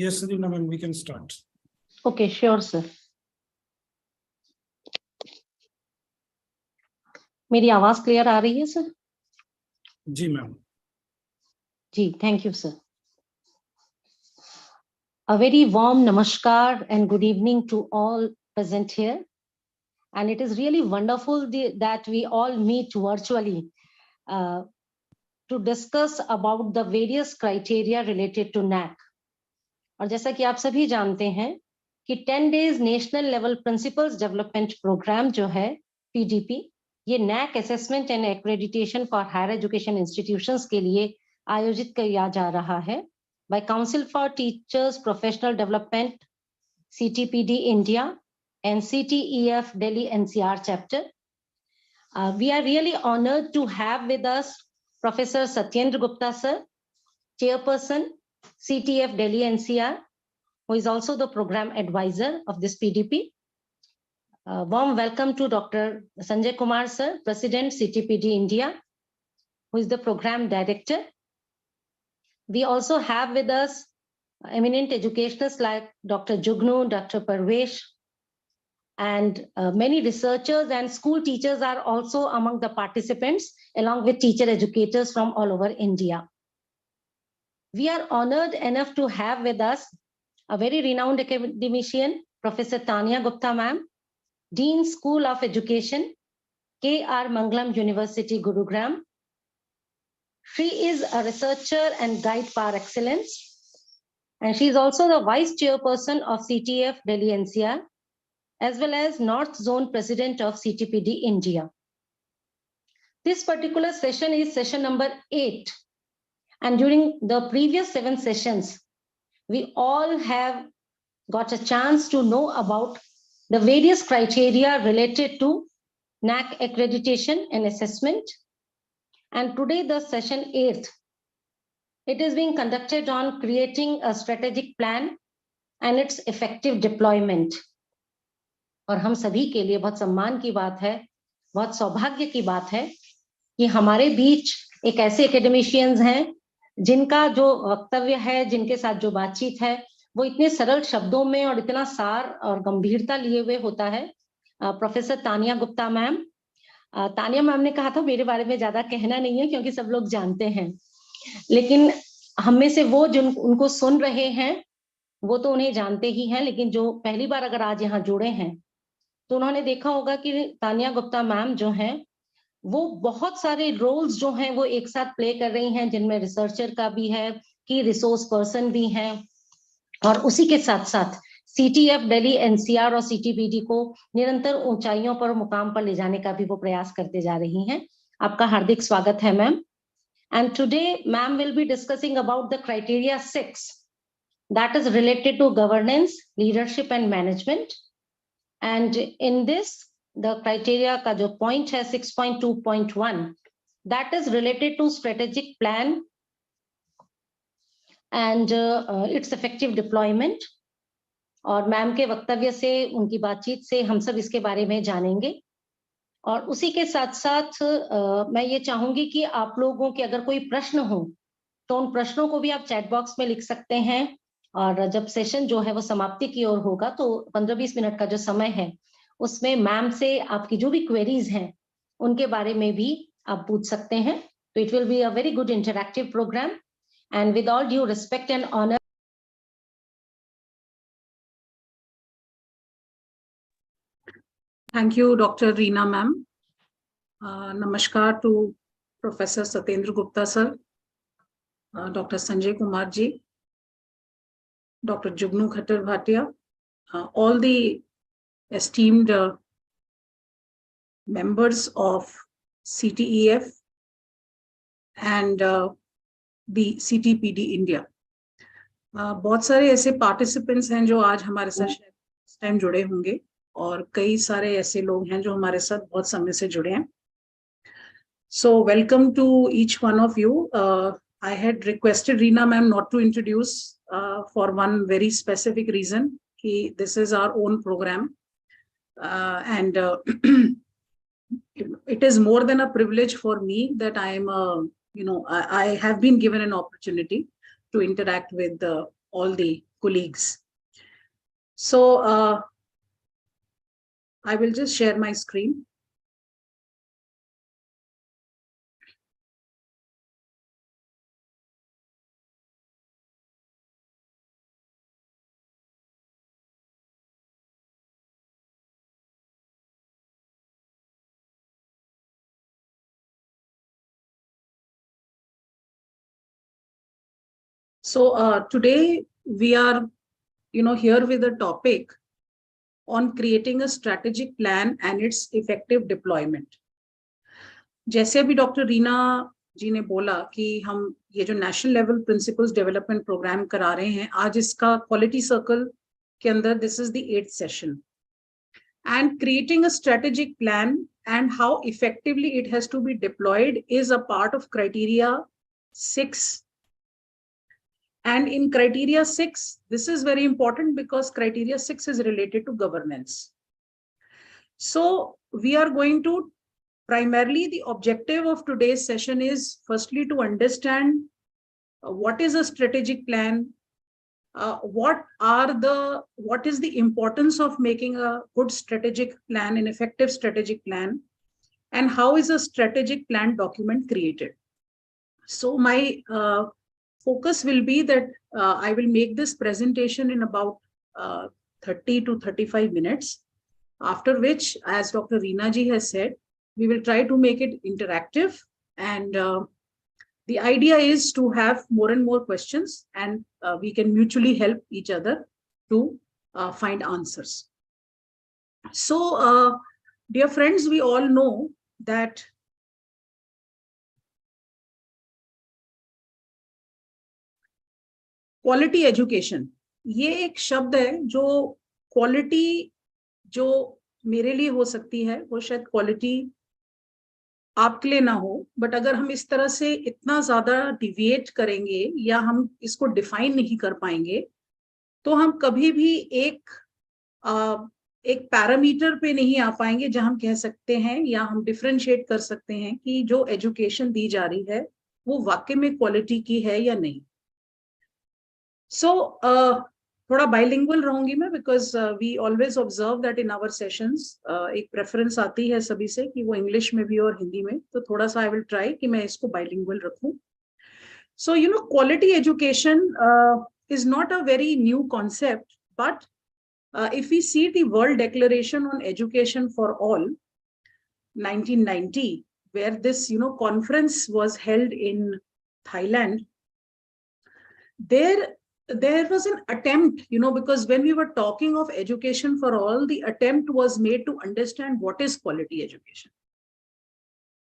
Yes, Rina ma'am, we can start. Okay, sure, sir. मेरी आवाज clear आ रही है सर? जी मैम. जी, thank you, sir. A very warm namaskar and good evening to all present here. And it is really wonderful that we all meet virtually to discuss about the various criteria related to NAC. और जैसा कि आप सभी जानते हैं कि 10 days national level principals development programme जो है PDP, ये NAC assessment and accreditation for higher education institutions के लिए आयोजित किया जा रहा है by Council for Teachers Professional Development, CTPD India and CTEF Delhi NCR chapter. We are really honored to have with us Professor Satyendra Gupta sir, Chairperson CTF Delhi NCR, who is also the program advisor of this PDP. Warm welcome to Dr. Sanjay Kumar sir, President CTPD India, who is the program director. We also have with us eminent educationists like Dr. Jugnu, Dr. Parvesh, and many researchers and school teachers are also among the participants, along with teacher educators from all over India. We are honored enough to have with us a very renowned academician, Professor Tanya Gupta ma'am, Dean School of Education, K.R. Mangalam University, Gurugram. She is a researcher and guide par excellence, and she is also the Vice Chairperson of CTF Delhi NCR, as well as North Zone President of CTPD India. This particular session is session number 8, and during the previous 7 sessions, we all have got a chance to know about the various criteria related to NAC accreditation and assessment. And today, the session 8th, it is being conducted on creating a strategic plan and its effective deployment. और हम सभी के लिए बहुत सम्मान की बात है, बहुत सौभाग्य की बात है कि हमारे बीच एक ऐसे एकेडमिशियंस हैं जिनका जो वक्तव्य है, जिनके साथ जो बातचीत है, वो इतने सरल शब्दों में और इतना सार और गंभीरता लिए हुए होता है. Professor Tania Gupta ma'am, Tania ma'am ने कहा था मेरे बारे में ज्यादा कहना नहीं है क्योंकि सब लोग जानते हैं, लेकिन हम में से वो जिन उनको सुन रहे हैं वो तो उन्हें जानते ही हैं, लेकिन जो पहली बार अगर आज यहाँ जुड़े हैं तो उन्होंने देखा होगा कि तानिया गुप्ता मैम जो हैं वो बहुत सारे रोल्स जो हैं वो एक साथ प्ले कर रही हैं, जिनमें रिसर्चर का भी है, की रिसोर्स पर्सन भी हैं, और उसी के साथ साथ CTF दिल्ली NCR और CTPD को निरंतर ऊंचाइयों पर, मुकाम पर ले जाने का भी वो प्रयास करते जा रही हैं. आपका हार्दिक स्वागत है ma'am. And today ma'am will be discussing about the criteria 6 that is related to governance, leadership and management. And in this, the criteria का जो point है 6.2.1, that is related to strategic plan and its effective deployment. और ma'am के वक्तव्य से, उनकी बातचीत से हम सब इसके बारे में जानेंगे. और उसी के साथ साथ मैं ये चाहूंगी कि आप लोगों के अगर कोई प्रश्न हो तो उन प्रश्नों को भी आप चैट बॉक्स में लिख सकते हैं, और जब सेशन जो है वो समाप्ति की ओर होगा तो 15-20 मिनट का जो समय है उसमें मैम से आपकी जो भी क्वेरीज हैं उनके बारे में भी आप पूछ सकते हैं. तो it will be a very good interactive programme, and with all due respect and honour. Thank you, Dr. Reena ma'am. Namaskar to Professor Satyendra Gupta sir, Dr. Sanjay Kumar ji, Dr. Jugnu Khattar Bhatia, all the esteemed members of CTEF and the CTPD India. बहुत सारे ऐसे participants हैं जो आज हमारे साथ इस time जुड़े होंगे, और कई सारे ऐसे लोग हैं जो हमारे साथ बहुत समय से जुड़े हैं. So welcome to each one of you. I had requested Reena ma'am not to introduce for one very specific reason. This is our own program, and it is more than a privilege for me that I am, I have been given an opportunity to interact with all the colleagues. So I will just share my screen. So today we are, here with a topic on creating a strategic plan and its effective deployment. जैसे अभी doctor Reena जी ने बोला कि हम ये जो national level principals development programme करा रहे हैं, आज इसका क्वालिटी सर्कल के अंदर this is the 8th session. And creating a strategic plan and how effectively it has to be deployed is a part of criteria 6. And in criteria 6, this is very important because criteria 6 is related to governance. So we are going to primarily, the objective of today's session is firstly to understand what is a strategic plan, what is the importance of making a good strategic plan, an effective strategic plan, and how is a strategic plan document created. So my focus will be that I will make this presentation in about 30 to 35 minutes, after which, as Dr. Reena ji has said, we will try to make it interactive, and the idea is to have more and more questions, and we can mutually help each other to find answers. So, dear friends, we all know that quality education ये एक शब्द है जो quality जो मेरे लिए हो सकती है वो शायद क्वालिटी आपके लिए ना हो, बट अगर हम इस तरह से इतना ज्यादा डिविएट करेंगे या हम इसको डिफाइन नहीं कर पाएंगे तो हम कभी भी एक पैरामीटर पे नहीं आ पाएंगे जहां हम कह सकते हैं या हम डिफरेंशिएट कर सकते हैं कि जो एजुकेशन दी जा रही है वो वाकई में क्वालिटी की है या नहीं. So थोड़ा बाइलिंगुअल रहूंगी मैं because we always observe that in our sessions एक प्रेफरेंस आती है सभी से कि वो इंग्लिश में भी और हिंदी में, तो थोड़ा सा आई विल ट्राई कि मैं इसको बाइलिंगुअल रखूं. So quality education is not a very new concept, but if we see the World Declaration on Education for All 1990, where this conference was held in Thailand, there was an attempt, because when we were talking of education for all, the attempt was made to understand what is quality education.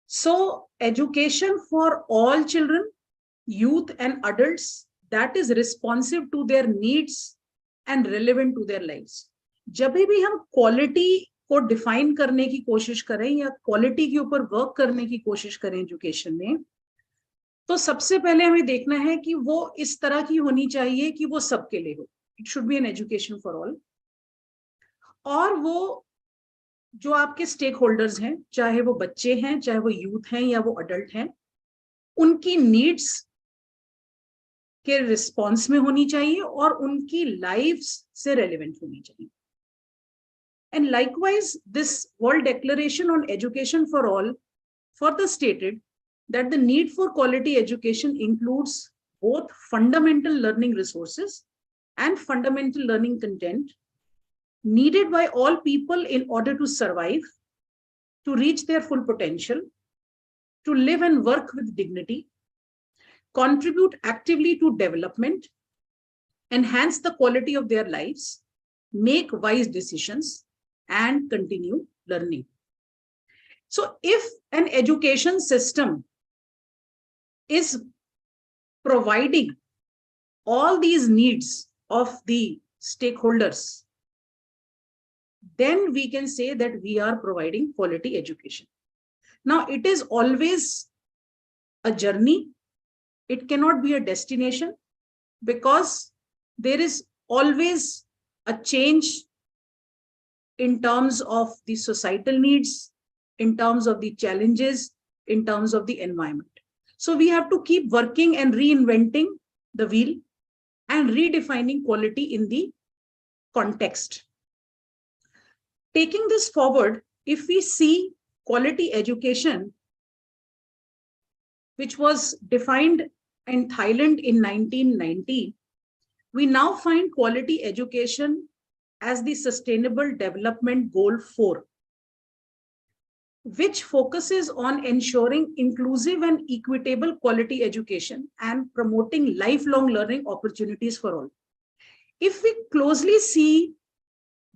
So education for all children, youth and adults that is responsive to their needs and relevant to their lives. जब भी हम quality को define करने की कोशिश करें या quality के ऊपर वर्क करने की कोशिश करें एजुकेशन में, तो सबसे पहले हमें देखना है कि वो इस तरह की होनी चाहिए कि वो सबके लिए हो. It should be an education for all. और वो जो आपके स्टेक होल्डर्स हैं, चाहे वो बच्चे हैं, चाहे वो यूथ हैं या वो अडल्ट हैं, उनकी नीड्स के रिस्पॉन्स में होनी चाहिए और उनकी लाइव्स से रेलेवेंट होनी चाहिए. And likewise this world declaration on education for all further stated that the need for quality education includes both fundamental learning resources and fundamental learning content needed by all people in order to survive, to reach their full potential, to live and work with dignity, contribute actively to development, enhance the quality of their lives, make wise decisions, and continue learning. So if an education system is providing all these needs of the stakeholders, then we can say that we are providing quality education. Now, it is always a journey. It cannot be a destination because there is always a change in terms of the societal needs, in terms of the challenges, in terms of the environment. So we have to keep working and reinventing the wheel and redefining quality in the context. Taking this forward, if we see quality education, which was defined in Thailand in 1990, we now find quality education as the Sustainable Development Goal 4, which focuses on ensuring inclusive and equitable quality education and promoting lifelong learning opportunities for all. If we closely see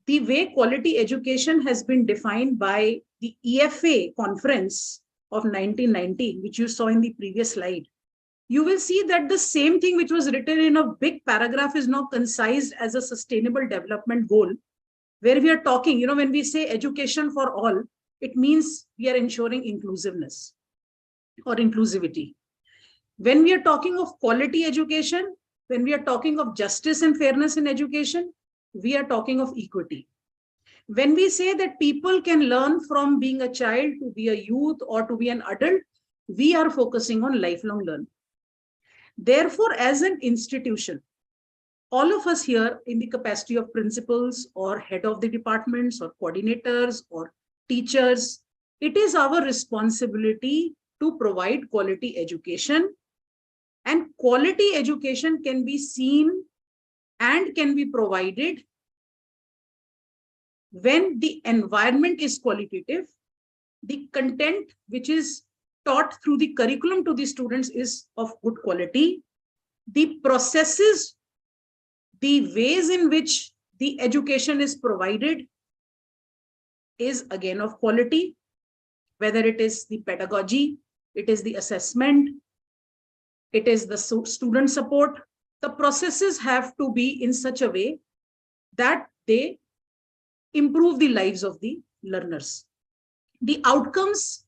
the way quality education has been defined by the EFA conference of 1990, which you saw in the previous slide, you will see that the same thing which was written in a big paragraph is now concised as a sustainable development goal, where we are talking, when we say education for all, it means we are ensuring inclusiveness or inclusivity. When we are talking of quality education, when we are talking of justice and fairness in education, we are talking of equity. When we say that people can learn from being a child to be a youth or to be an adult, we are focusing on lifelong learning. Therefore, as an institution, all of us here in the capacity of principals or head of the departments or coordinators or teachers, it is our responsibility to provide quality education. And quality education can be seen and can be provided when the environment is qualitative, the content which is taught through the curriculum to the students is of good quality, the processes, the ways in which the education is provided is again of quality, whether it is the pedagogy, it is the assessment, it is the student support. The processes have to be in such a way that they improve the lives of the learners. The outcomes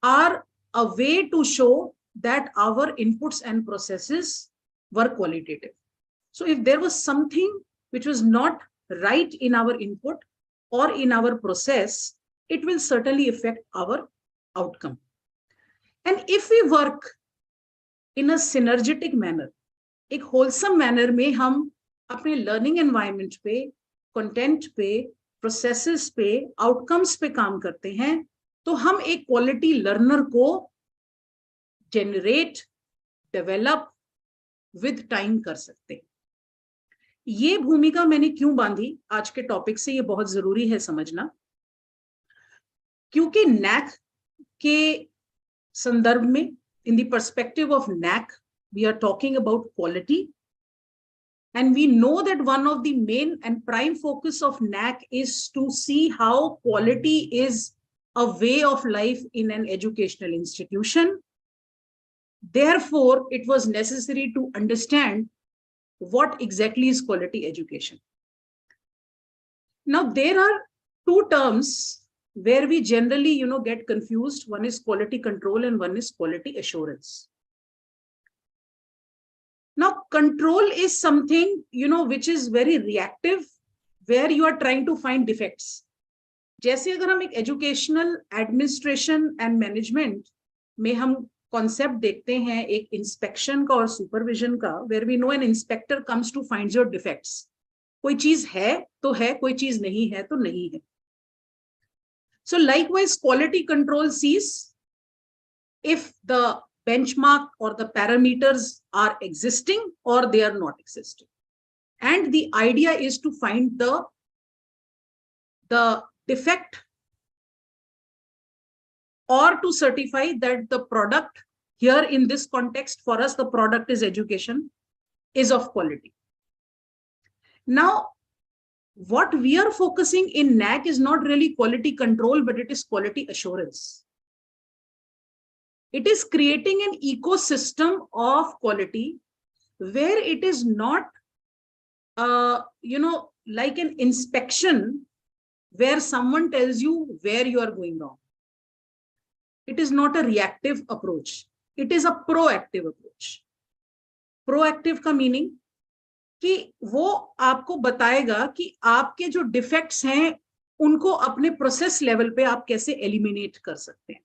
are a way to show that our inputs and processes were qualitative. So if there was something which was not right in our input or in our process, it will certainly affect our outcome. And if we work in a synergetic manner, एक wholesome manner में हम अपने learning environment पे, content पे, processes पे, outcomes पे काम करते हैं, तो हम एक quality learner को generate, develop with time कर सकते हैं. ये भूमिका मैंने क्यों बांधी आज के टॉपिक से, ये बहुत जरूरी है समझना, क्योंकि NAC के संदर्भ में, in the perspective of NAC, we are talking about quality, and we know that one of the main and prime focus of NAC is to see how quality is a way of life in an educational institution. Therefore, it was necessary to understand what exactly is quality education. Now, there are two terms where we generally, get confused. One is quality control and one is quality assurance. Now, control is something, which is very reactive, where you are trying to find defects. जैसे अगर हम एक educational administration and management में हम concept देखते हैं एक inspection का और supervision का, where we know an inspector comes to find your defects. कोई चीज है तो है, कोई चीज नहीं है तो नहीं है. So likewise, quality control sees if the benchmark or the parameters are existing or they are not existing. And the idea is to find the defect or to certify that the product, here in this context, for us, the product is education, is of quality. Now, what we are focusing in NAC is not really quality control, but it is quality assurance. It is creating an ecosystem of quality where it is not, like an inspection where someone tells you where you are going wrong. It is not a reactive approach. It is a proactive approach. Proactive का meaning कि वो आपको बताएगा कि आपके जो defects हैं उनको अपने प्रोसेस लेवल पे आप कैसे एलिमिनेट कर सकते हैं.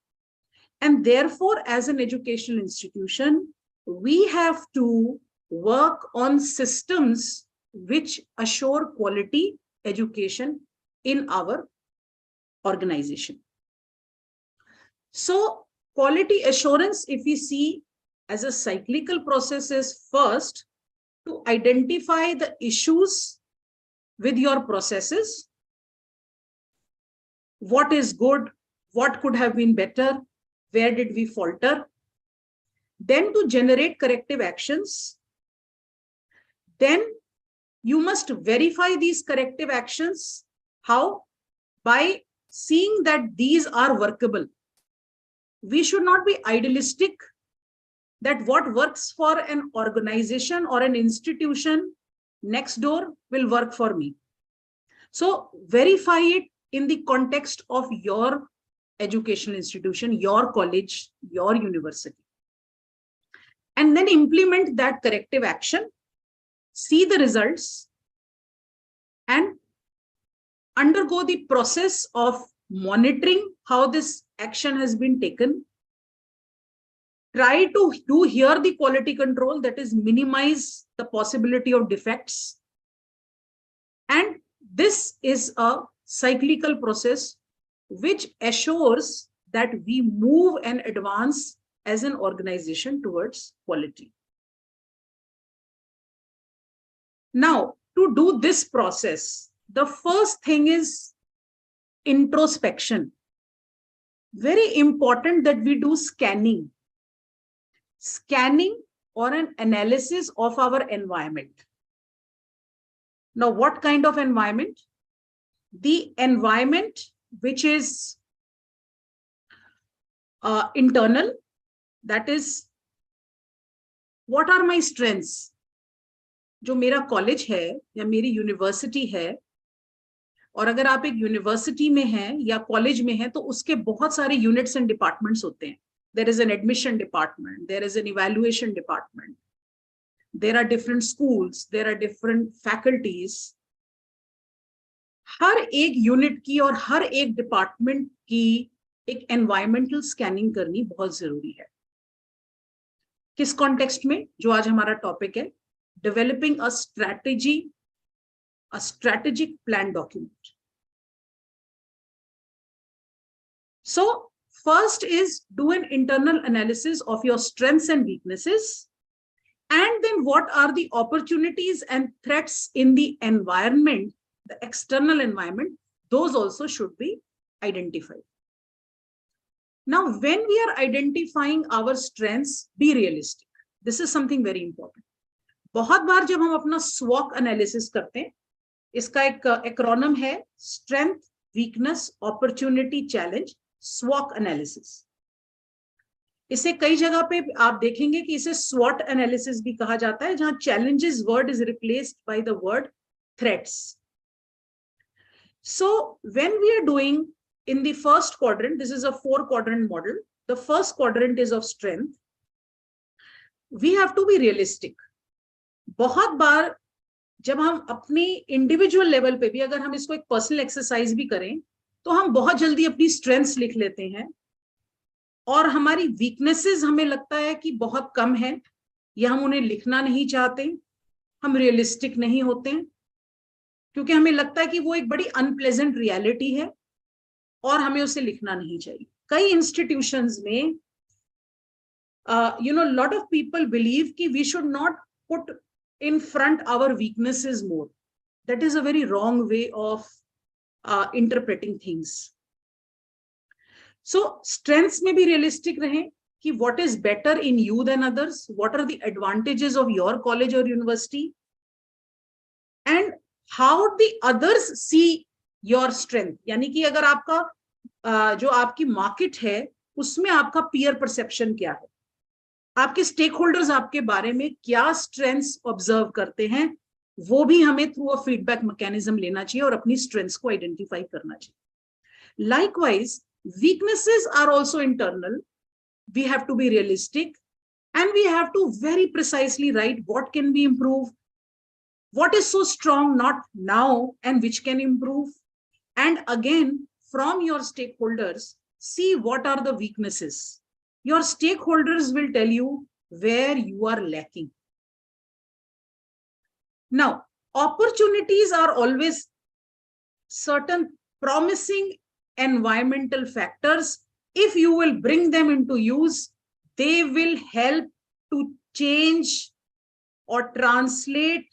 And therefore, as an educational institution, we have to work on systems which assure quality education in our organization. So quality assurance, if we see as a cyclical process, is first to identify the issues with your processes. What is good? What could have been better? Where did we falter? Then to generate corrective actions. Then you must verify these corrective actions. How? By seeing that these are workable. We should not be idealistic that what works for an organization or an institution next door will work for me. So verify it in the context of your educational institution, your college, your university. And then implement that corrective action, see the results, and undergo the process of monitoring how this action has been taken. Try to do here the quality control, that is minimize the possibility of defects. And this is a cyclical process which assures that we move and advance as an organization towards quality. Now, to do this process, the first thing is introspection. Very important that we do scanning or an analysis of our environment. Now, what kind of environment? The environment which is internal, that is, what are my strengths? जो मेरा college है या मेरी university है, और अगर आप एक यूनिवर्सिटी में हैं या कॉलेज में हैं तो उसके बहुत सारे यूनिट्स एंड डिपार्टमेंट्स होते हैं. There is an admission department, there is an evaluation department, there are different schools, there are different faculties. हर एक यूनिट की और हर एक डिपार्टमेंट की एक एनवायरमेंटल स्कैनिंग करनी बहुत जरूरी है. किस कॉन्टेक्स्ट में? जो आज हमारा टॉपिक है, developing a strategic plan document. So first is do an internal analysis of your strengths and weaknesses, and then what are the opportunities and threats in the environment, the external environment, those also should be identified. Now, when we are identifying our strengths, be realistic. This is something very important. बहुत बार जब हम अपना SWOT analysis करते हैं, इसका एक acronym है strength, weakness, opportunity, challenge, SWOT analysis. इसे कई जगह पे आप देखेंगे कि इसे SWOT एनालिसिस भी कहा जाता है, जहां challenges word is replaced by the word threats. So when we are doing in the first quadrant, this is a 4-quadrant model. The first quadrant is of strength. We have to be realistic. बहुत बार जब हम अपनी individual level पे भी अगर हम इसको एक पर्सनल एक्सरसाइज भी करें तो हम बहुत जल्दी अपनी स्ट्रेंथ्स लिख लेते हैं और हमारी वीकनेसेस हमें लगता है कि बहुत कम है या हम उन्हें लिखना नहीं चाहते. हम रियलिस्टिक नहीं होते हैं क्योंकि हमें लगता है कि वो एक बड़ी अनप्लेजेंट रियलिटी है और हमें उसे लिखना नहीं चाहिए. कई इंस्टीट्यूशंस में lot of people believe कि we should not put in front our weaknesses more. That is a very wrong way of interpreting things. So strengths may be realistic rahe कि what is better in you than others, what are the advantages of your college or university, and how the others see your strength. यानी कि अगर आपका जो आपकी market है उसमें आपका पीयर परसेप्शन क्या है, आपके स्टेक होल्डर्स आपके बारे में क्या स्ट्रेंथ्स ऑब्जर्व करते हैं, वो भी हमें थ्रू अ फीडबैक मैकेनिज्म लेना चाहिए और अपनी स्ट्रेंथ्स को आइडेंटिफाई करना चाहिए. Likewise, weaknesses are also internal. We have to be realistic and we have to very precisely write what can be improved, what is so strong not now and which can improve. And again, from your stakeholders, see what are the weaknesses. Your stakeholders will tell you where you are lacking. Now, opportunities are always certain promising environmental factors. If you will bring them into use, they will help to change or translate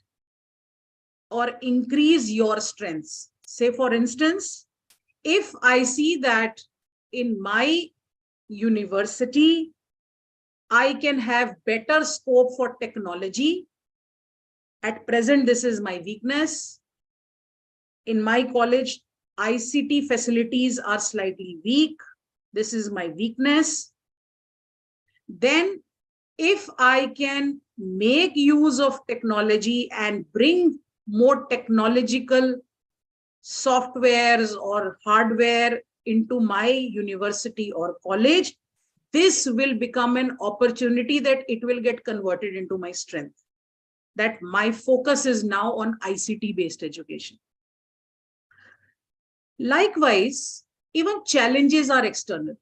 or increase your strengths. Say, for instance, if I see that in my university, I can have better scope for technology. At present, this is my weakness. In my college, ICT facilities are slightly weak. This is my weakness. Then, if I can make use of technology and bring more technological softwares or hardware into my university or college, this will become an opportunity that it will get converted into my strength. That my focus is now on ICT based education. Likewise, even challenges are external.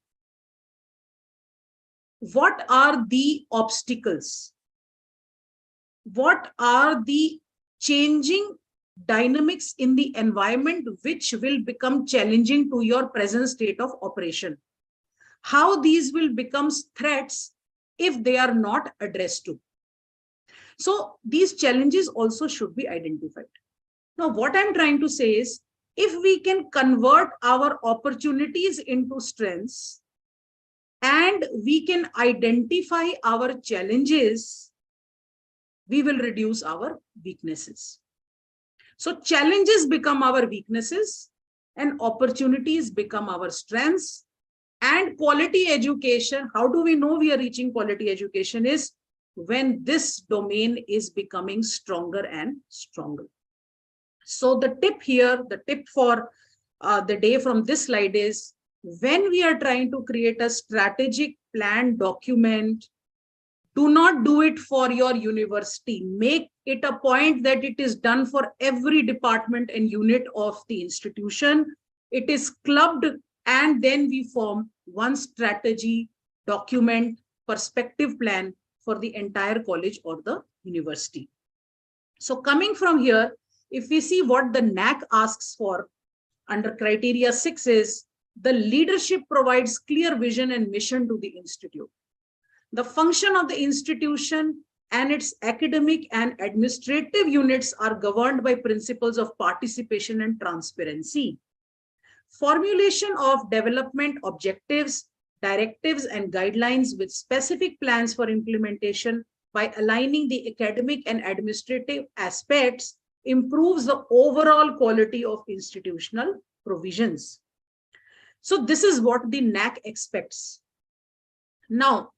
What are the obstacles? What are the changing dynamics in the environment which will become challenging to your present state of operation? How these will become threats if they are not addressed to. So these challenges also should be identified. Now, what I'm trying to say is, if we can convert our opportunities into strengths and we can identify our challenges, we will reduce our weaknesses. So challenges become our weaknesses and opportunities become our strengths. And quality education, how do we know we are reaching quality education, is when this domain is becoming stronger and stronger. So the tip here, the tip for the day from this slide is, when we are trying to create a strategic plan document, do not do it for your university. Make it a point that it is done for every department and unit of the institution. It is clubbed, and then we form one strategy document, perspective plan for the entire college or the university. So coming from here, if we see what the NAC asks for under criteria 6 is, the leadership provides clear vision and mission to the institute. The function of the institution and its academic and administrative units are governed by principles of participation and transparency. Formulation of development objectives, directives, and guidelines with specific plans for implementation by aligning the academic and administrative aspects improves the overall quality of institutional provisions. So this is what the NAC expects. Now,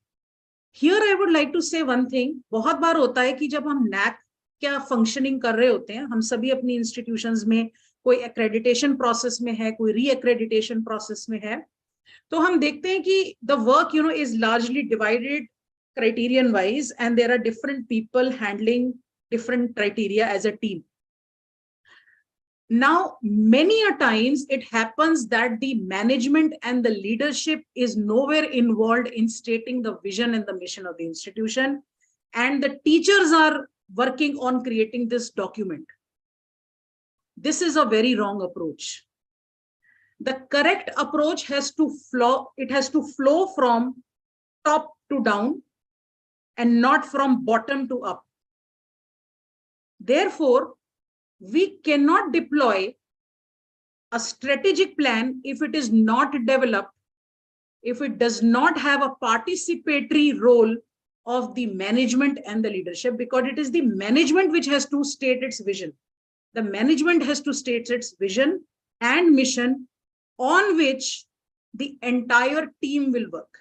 here I would like to say one thing. बहुत बार होता है कि जब हम NAC क्या functioning कर रहे होते हैं, हम सभी अपनी इंस्टीट्यूशंस में कोई एक्रेडिटेशन प्रोसेस में है, कोई रीएक्रेडिटेशन प्रोसेस में है, तो हम देखते हैं कि the work is largely divided criterion wise, and there are different people handling different criteria as a team. Now, many a times it happens that the management and the leadership is nowhere involved in stating the vision and the mission of the institution, and the teachers are working on creating this document. This is a very wrong approach. The correct approach has to flow from top to down and not from bottom to up. Therefore, we cannot deploy a strategic plan if it is not developed, if it does not have a participatory role of the management and the leadership, because it is the management which has to state its vision. The management has to state its vision and mission on which the entire team will work.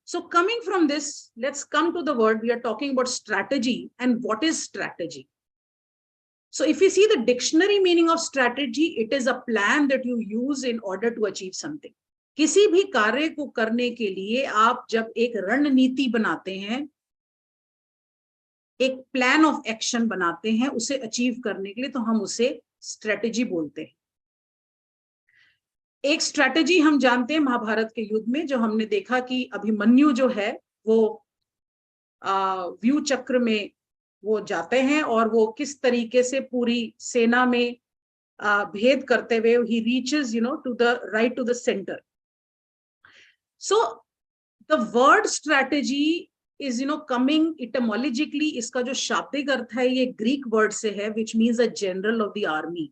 So coming from this, let's come to the word. We are talking about strategy, and what is strategy? So if you see the dictionary meaning of strategy, it is a plan that you use in order to achieve something. किसी भी कार्य को करने के लिए आप जब एक रणनीति बनाते हैं, एक प्लान ऑफ एक्शन बनाते हैं उसे अचीव करने के लिए, तो हम उसे स्ट्रेटेजी बोलते हैं. एक स्ट्रेटेजी हम जानते हैं महाभारत के युद्ध में, जो हमने देखा कि अभिमन्यु जो है वो व्यू चक्र में वो जाते हैं और वो किस तरीके से पूरी सेना में भेद करते हुए he reaches to the right to the center. So the word strategy is coming etymologically, इसका जो शाब्दिक अर्थ है ये ग्रीक वर्ड से है, which means a general of the army.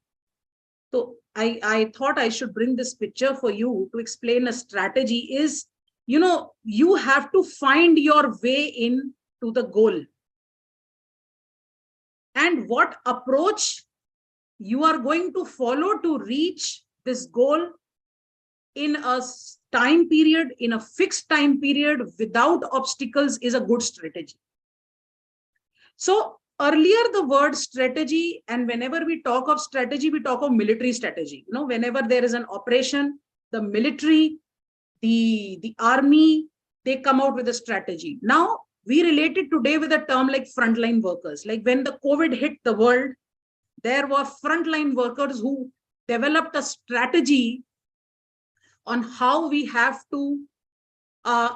So I thought I should bring this picture for you to explain a strategy is, you have to find your way in to the goal. And what approach you are going to follow to reach this goal in a time period, in a fixed time period, without obstacles, is a good strategy. So earlier the word strategy, and whenever we talk of strategy, we talk of military strategy. Whenever there is an operation, the military, the army, they come out with a strategy. Now we relate it today with a term like frontline workers. Like when the COVID hit the world, there were frontline workers who developed a strategy on how we have to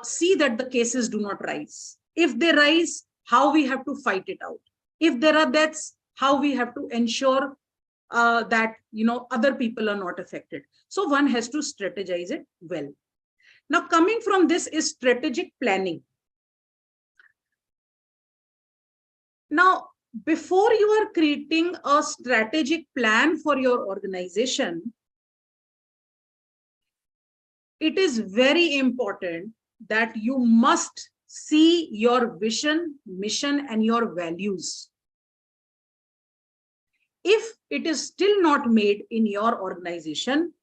see that the cases do not rise. If they rise, how we have to fight it out. If there are deaths, how we have to ensure that other people are not affected. So one has to strategize it well. Now coming from this is strategic planning. Now, before you are creating a strategic plan for your organization, it is very important that you must see your vision, mission, and your values. If it is still not made in your organization,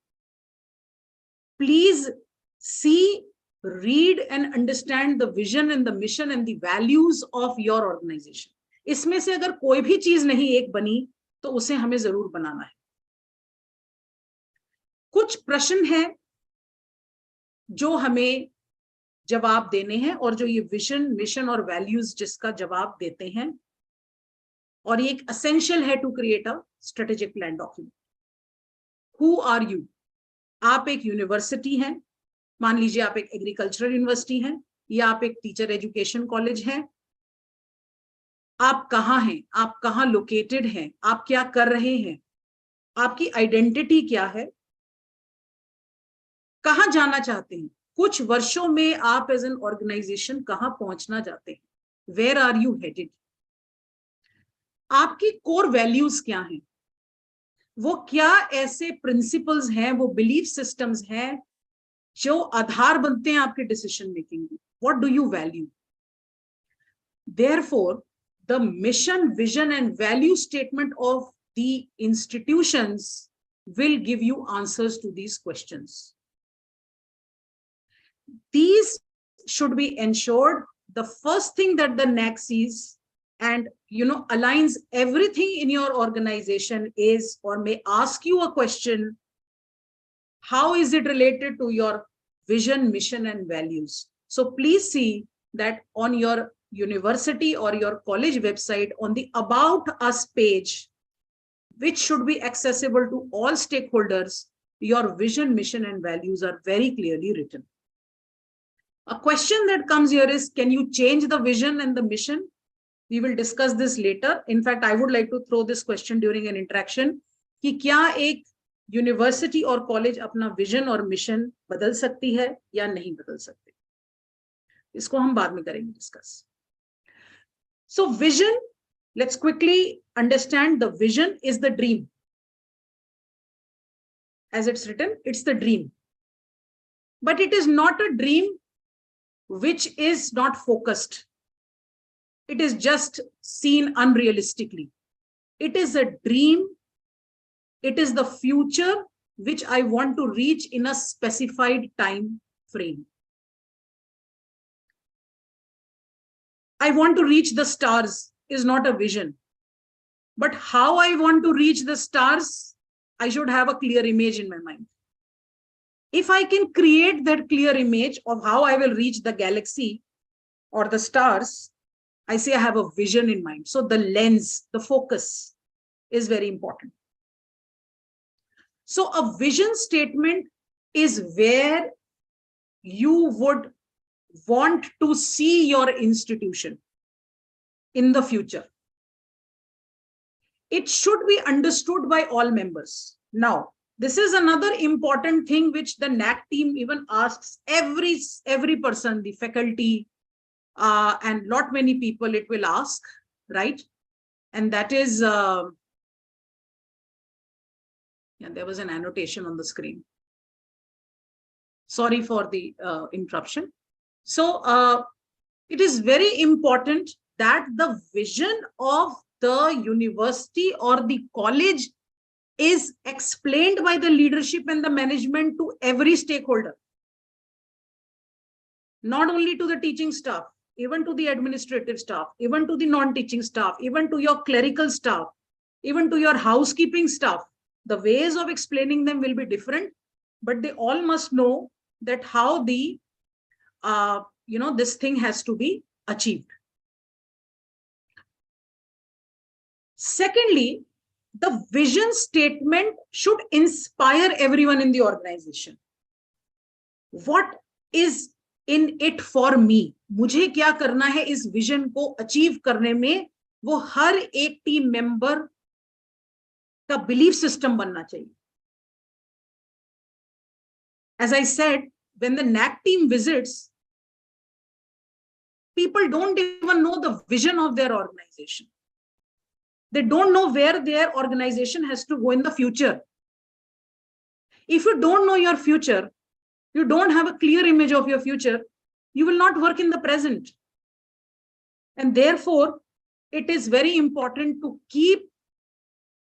please see, read, and understand the vision and the mission and the values of your organization. इसमें से अगर कोई भी चीज नहीं एक बनी तो उसे हमें जरूर बनाना है. कुछ प्रश्न हैं जो हमें जवाब देने हैं और जो ये विजन, मिशन और वैल्यूज जिसका जवाब देते हैं, और ये एक एसेंशियल है to create a strategic plan document. Who are you? आप एक यूनिवर्सिटी हैं, मान लीजिए आप एक एग्रीकल्चरल यूनिवर्सिटी हैं या आप एक टीचर एजुकेशन कॉलेज हैं. आप कहाँ हैं, आप कहाँ लोकेटेड हैं, आप क्या कर रहे हैं, आपकी आइडेंटिटी क्या है, कहाँ जाना चाहते हैं, कुछ वर्षों में आप एज एन ऑर्गेनाइजेशन कहाँ पहुंचना चाहते हैं, वेयर आर यू हेडेड, आपकी कोर वैल्यूज क्या हैं, वो क्या ऐसे प्रिंसिपल्स हैं, वो बिलीफ सिस्टम्स हैं जो आधार बनते हैं आपके डिसीजन मेकिंग में. What do you value? Therefore the mission, vision, and value statement of the institutions will give you answers to these questions. These should be ensured. The first thing that the NAC sees and aligns everything in your organization is, or may ask you a question, how is it related to your vision, mission, and values? So please see that on your university or your college website, on the About Us page, which should be accessible to all stakeholders, your vision, mission, and values are very clearly written. A question that comes here is, can you change the vision and the mission? We will discuss this later. In fact, I would like to throw this question during an interaction, कि क्या एक university और college अपना vision और mission बदल सकती है या नहीं बदल सकती? इसको हम बाद में करेंगे discuss. So vision, let's quickly understand the vision is the dream. As it's written, it's the dream. But it is not a dream which is not focused. It is just seen unrealistically. It is a dream. It is the future which I want to reach in a specified time frame. I want to reach the stars is not a vision. But how I want to reach the stars, I should have a clear image in my mind. If I can create that clear image of how I will reach the galaxy or the stars, I say I have a vision in mind. So the lens, the focus is very important. So a vision statement is where you would want to see your institution in the future. it should be understood by all members. Now, this is another important thing which the NAC team even asks every person, the faculty, and not many people it will ask, right? And that is, yeah, there was an annotation on the screen. Sorry for the interruption. So it is very important that the vision of the university or the college is explained by the leadership and the management to every stakeholder, not only to the teaching staff, even to the administrative staff, even to the non-teaching staff, even to your clerical staff, even to your housekeeping staff. The ways of explaining them will be different, but they all must know that how the this thing has to be achieved. Secondly, the vision statement should inspire everyone in the organization. What is in it for me? मुझे क्या करना है इस vision को achieve करने में, वो हर एक टीम मेंबर का बिलीफ सिस्टम बनना चाहिए. As I said, when the NAC team visits, people don't even know the vision of their organization. They don't know where their organization has to go in the future. If you don't know your future, you don't have a clear image of your future, you will not work in the present. And therefore, it is very important to keep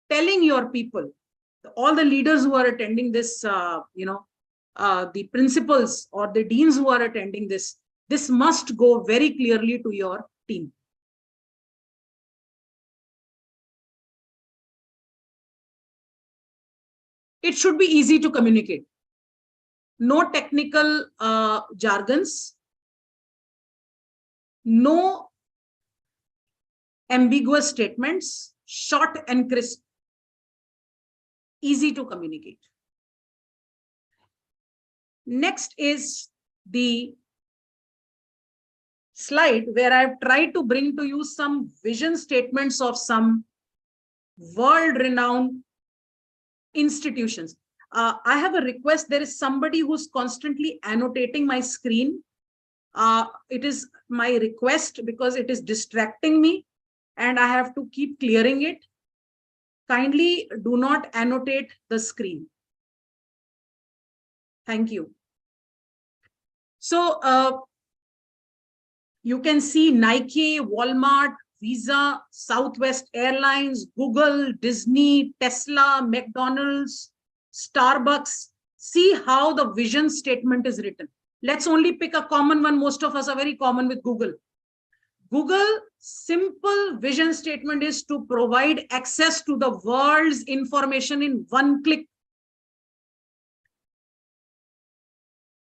telling your people, all the leaders who are attending this, the principals or the deans who are attending this must go very clearly to your team. It should be easy to communicate. No technical jargons, no ambiguous statements, short and crisp, easy to communicate. Next is the slide where I've tried to bring to you some vision statements of some world-renowned institutions. I have a request. There is somebody who's constantly annotating my screen. It is my request because it is distracting me and I have to keep clearing it. Kindly do not annotate the screen. Thank you. So you can see Nike, Walmart, Visa, Southwest Airlines, Google, Disney, Tesla, McDonald's, Starbucks. See how the vision statement is written. Let's only pick a common one. Most of us are very common with Google. Google simple vision statement is to provide access to the world's information in one click.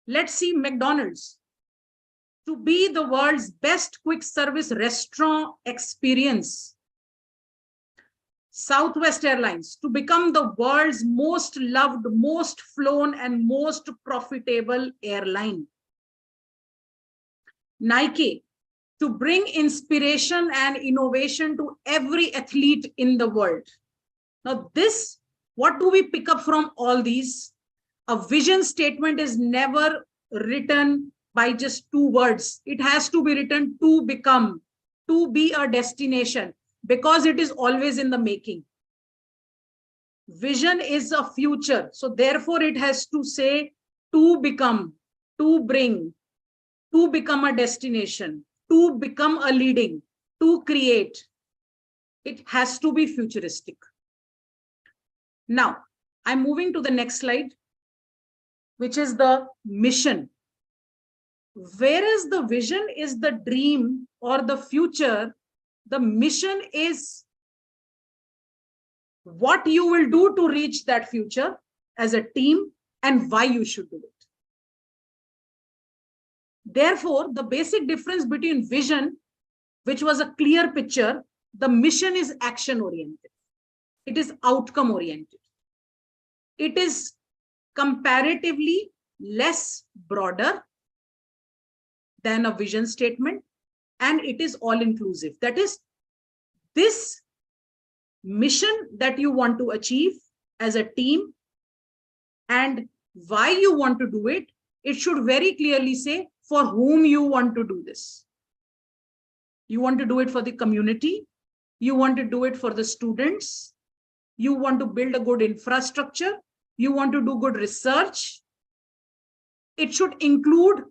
Let's see McDonald's. To be the world's best quick service restaurant experience. Southwest Airlines, to become the world's most loved, most flown, and most profitable airline. Nike, to bring inspiration and innovation to every athlete in the world. Now this, what do we pick up from all these? A vision statement is never written by just two words. It has to be written to become, to be a destination, because it is always in the making. Vision is a future. So therefore it has to say to become, to bring, to become a destination, to become a leading, to create. It has to be futuristic. Now, I'm moving to the next slide, which is the mission. Whereas the vision is the dream or the future, the mission is what you will do to reach that future as a team and why you should do it. Therefore, the basic difference between vision, which was a clear picture, the mission is action oriented. It is outcome oriented. It is comparatively less broader than a vision statement, and it is all inclusive. That is, this mission that you want to achieve as a team and why you want to do it. It should very clearly say for whom you want to do this. You want to do it for the community. You want to do it for the students. You want to build a good infrastructure. You want to do good research. It should include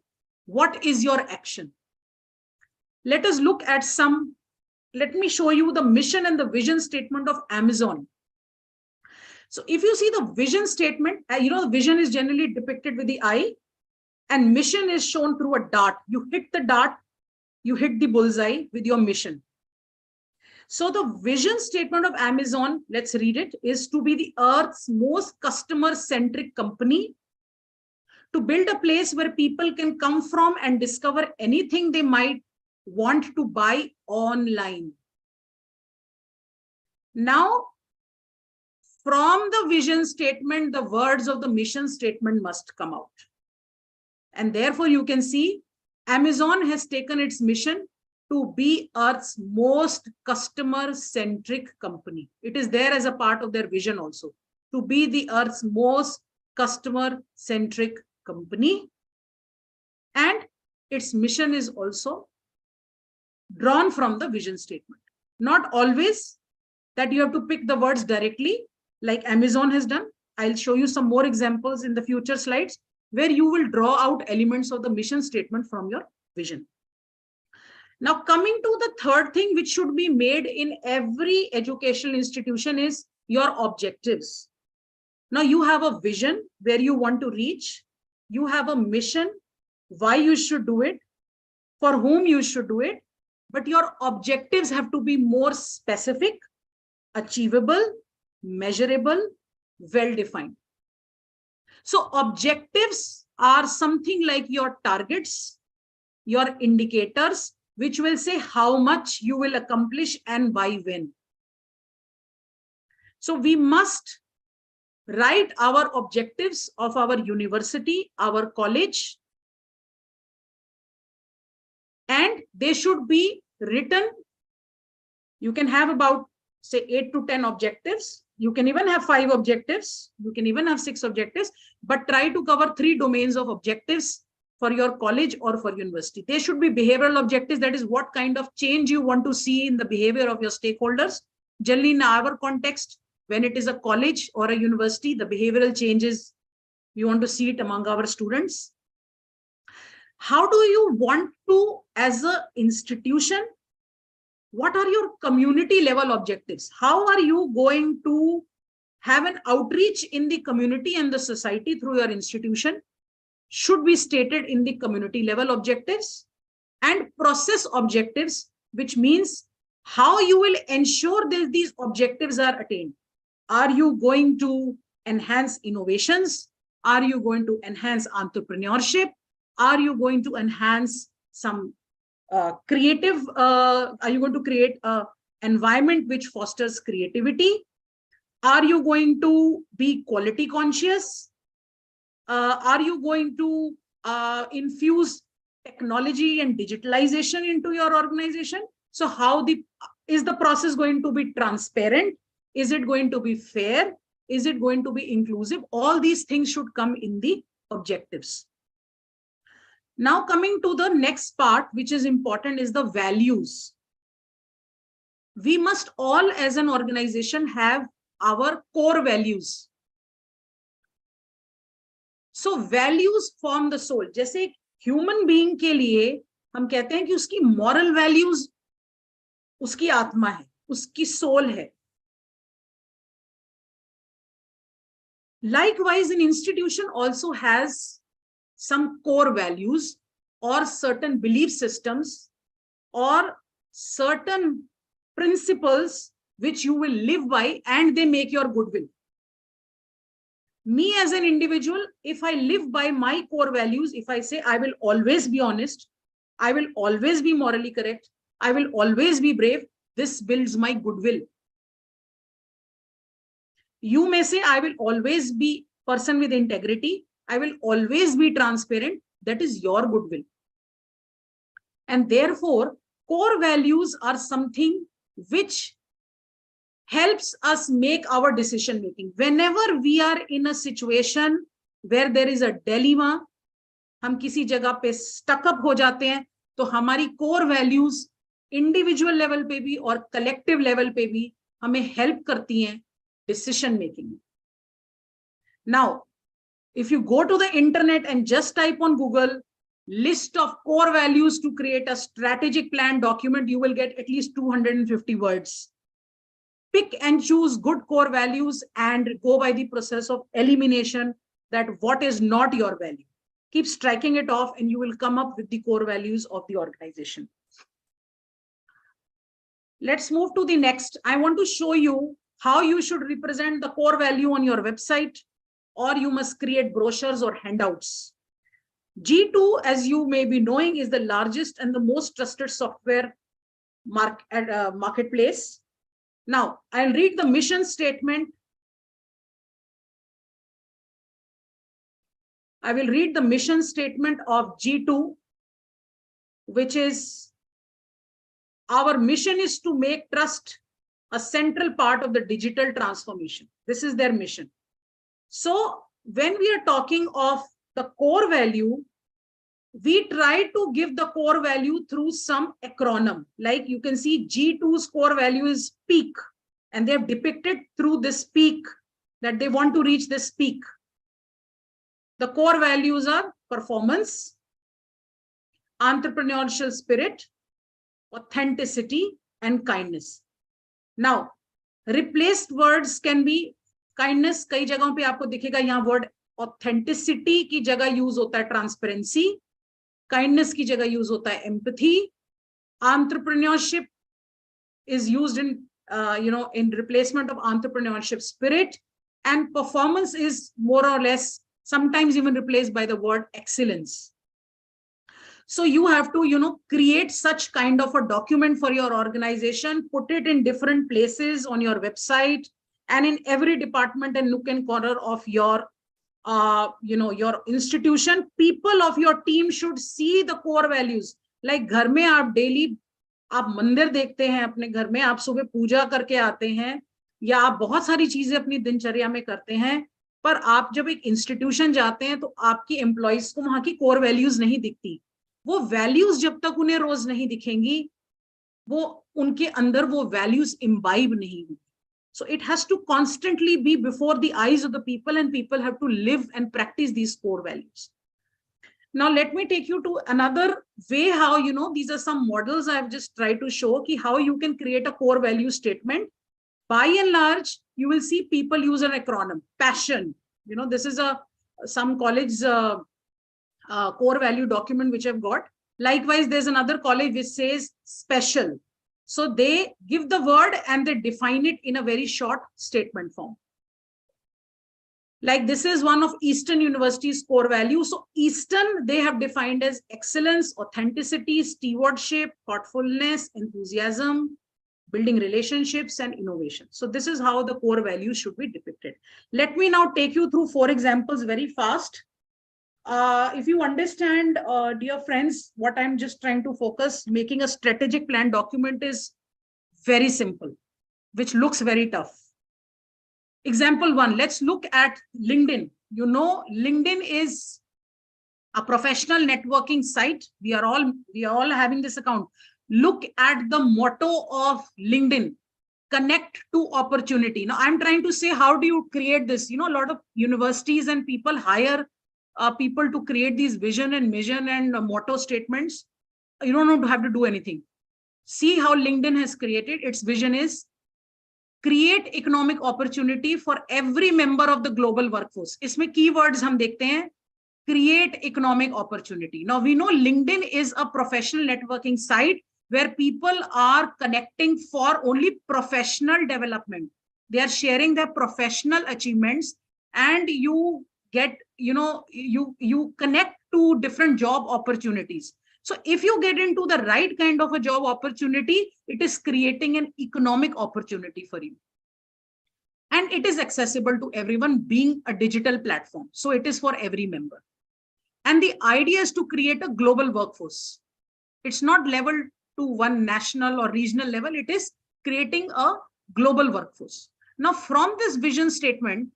what is your action. Let us look at some. Let me show you the mission and the vision statement of Amazon. So if you see the vision statement, the vision is generally depicted with the eye and mission is shown through a dart. You hit the dart, you hit the bullseye with your mission. So the vision statement of Amazon, let's read it, is to be the Earth's most customer-centric company, to build a place where people can come from and discover anything they might want to buy online. Now, from the vision statement, the words of the mission statement must come out. And therefore, you can see Amazon has taken its mission to be Earth's most customer-centric company. It is there as a part of their vision also, to be the Earth's most customer-centric company. And its mission is also drawn from the vision statement. Not always that you have to pick the words directly, like Amazon has done. I'll show you some more examples in the future slides where you will draw out elements of the mission statement from your vision. Now, coming to the third thing which should be made in every educational institution is your objectives. Now, you have a vision where you want to reach. You have a mission, why you should do it, for whom you should do it. But your objectives have to be more specific, achievable, measurable, well-defined. So objectives are something like your targets, your indicators, which will say how much you will accomplish and by when. So we must write our objectives of our university, our college, and they should be written. You can have about, say, 8 to 10 objectives. You can even have 5 objectives. You can even have 6 objectives, but try to cover 3 domains of objectives for your college or for university. They should be behavioral objectives. That is what kind of change you want to see in the behavior of your stakeholders. Generally, in our context, when it is a college or a university, the behavioral changes, we want to see it among our students. How do you want to, as an institution, what are your community level objectives? How are you going to have an outreach in the community and the society through your institution? Should be stated in the community level objectives and process objectives, which means how you will ensure that these objectives are attained. Are you going to enhance innovations? Are you going to enhance entrepreneurship? Are you going to enhance some creative, are you going to create an environment which fosters creativity? Are you going to be quality conscious? Are you going to infuse technology and digitalization into your organization? So how is the process going to be transparent? Is it going to be fair? Is it going to be inclusive? All these things should come in the objectives. Now coming to the next part, which is important, is the values. We must all as an organization have our core values. So values form the soul. जैसे human being के लिए हम कहते हैं कि उसकी moral values उसकी आत्मा है, उसकी soul है. Likewise, an institution also has some core values or certain belief systems or certain principles which you will live by, and they make your goodwill. Me as an individual, if I live by my core values, if I say I will always be honest, I will always be morally correct, I will always be brave, this builds my goodwill. You may say I will always be person with integrity, I will always be transparent, that is your goodwill. And therefore, core values are something which help helps us make our decision making. Whenever we are in a situation where there is a dilemma, हम किसी जगह पे stuck up हो जाते हैं, तो हमारी core values individual level पे भी और collective level पे भी हमें help करती हैं decision making. Now, if you go to the internet and just type on Google list of core values to create a strategic plan document, you will get at least 250 words. Pick and choose good core values and go by the process of elimination, that what is not your value. Keep striking it off and you will come up with the core values of the organization. Let's move to the next. I want to show you how you should represent the core value on your website, or you must create brochures or handouts. G2, as you may be knowing, is the largest and the most trusted software marketplace. Now, I'll read the mission statement. I will read the mission statement of G2, which is, our mission is to make trust a central part of the digital transformation. This is their mission. So when we are talking of the core value, we try to give the core value through some acronym. Like you can see G2's core value is peak, and they have depicted through this peak that they want to reach this peak. The core values are performance, entrepreneurial spirit, authenticity, and kindness. Now, replaced words can be kindness. कई जगहों पे आपको दिखेगा यहाँ word authenticity की जगह use होता है transparency, kindness की जगह use होता है empathy, entrepreneurship is used in in replacement of entrepreneurship spirit, and performance is more or less sometimes even replaced by the word excellence. So you have to create such kind of a document for your organization, put it in different places on your website and in every department and nook and corner of your your institution. People of your team should see the core values. Like घर में आप daily आप मंदिर देखते हैं अपने घर में, आप सुबह पूजा करके आते हैं, या आप बहुत सारी चीजें अपनी दिनचर्या में करते हैं, पर आप जब एक इंस्टीट्यूशन जाते हैं तो आपकी एम्प्लॉइज को वहां की कोर वैल्यूज नहीं दिखती. वो वैल्यूज जब तक उन्हें रोज नहीं दिखेंगी, वो उनके अंदर वो वैल्यूज इम्बाइब नहीं होंगी. So it has to constantly be before the eyes of the people, and people have to live and practice these core values. Now, let me take you to another way how, these are some models I've just tried to show how you can create a core value statement. By and large, you will see people use an acronym. Passion, this is some college's core value document which I've got. Likewise, there's another college which says special. So they give the word and they define it in a very short statement form. Like this is one of Eastern University's core values. So Eastern, they have defined as excellence, authenticity, stewardship, thoughtfulness, enthusiasm, building relationships, and innovation. So this is how the core values should be depicted. Let me now take you through 4 examples very fast. If you understand, dear friends, what I'm just trying to focus, making a strategic plan document is very simple, which looks very tough. Example 1, let's look at LinkedIn. LinkedIn is a professional networking site. We are all having this account. Look at the motto of LinkedIn: connect to opportunity. Now I'm trying to say, how do you create this? A lot of universities and people hire people to create these vision and mission and motto statements. You don't have to do anything. See how LinkedIn has created. Its vision is create economic opportunity for every member of the global workforce. इसमें keywords हम देखते हैं. Create economic opportunity. Now we know LinkedIn is a professional networking site where people are connecting for only professional development. They are sharing their professional achievements, and you get, you connect to different job opportunities. So if you get into the right kind of a job opportunity, it is creating an economic opportunity for you. And it is accessible to everyone, being a digital platform. So it is for every member. And the idea is to create a global workforce. It's not leveled to one national or regional level. It is creating a global workforce. Now, from this vision statement,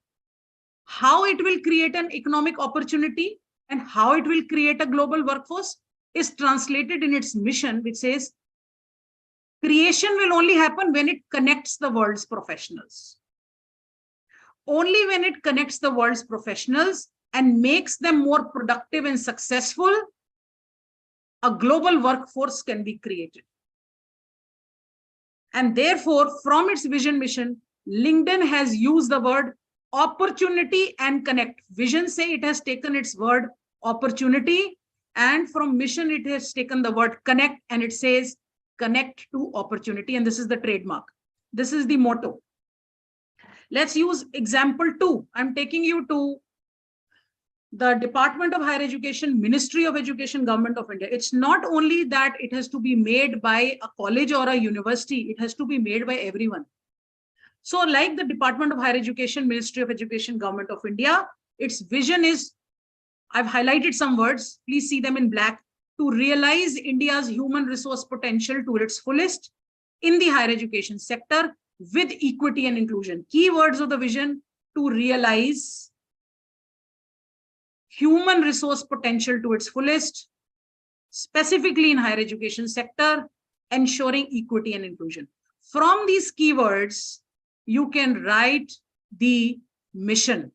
how it will create an economic opportunity and how it will create a global workforce is translated in its mission, which says creation will only happen when it connects the world's professionals. Only when it connects the world's professionals and makes them more productive and successful, a global workforce can be created. And therefore, from its vision mission, LinkedIn has used the word opportunity and connect. Vision say it has taken its word opportunity, and from mission it has taken the word connect, and it says connect to opportunity, and this is the trademark. This is the motto. Let's use example 2. I'm taking you to the Department of Higher Education, Ministry of Education, Government of India. It's not only that it has to be made by a college or a university, it has to be made by everyone. So like the Department of Higher Education, Ministry of Education, Government of India, its vision is, I've highlighted some words, please see them in black, to realize India's human resource potential to its fullest in the higher education sector with equity and inclusion. Keywords of the vision: to realize human resource potential to its fullest, specifically in higher education sector, ensuring equity and inclusion. From these keywords, you can write the mission.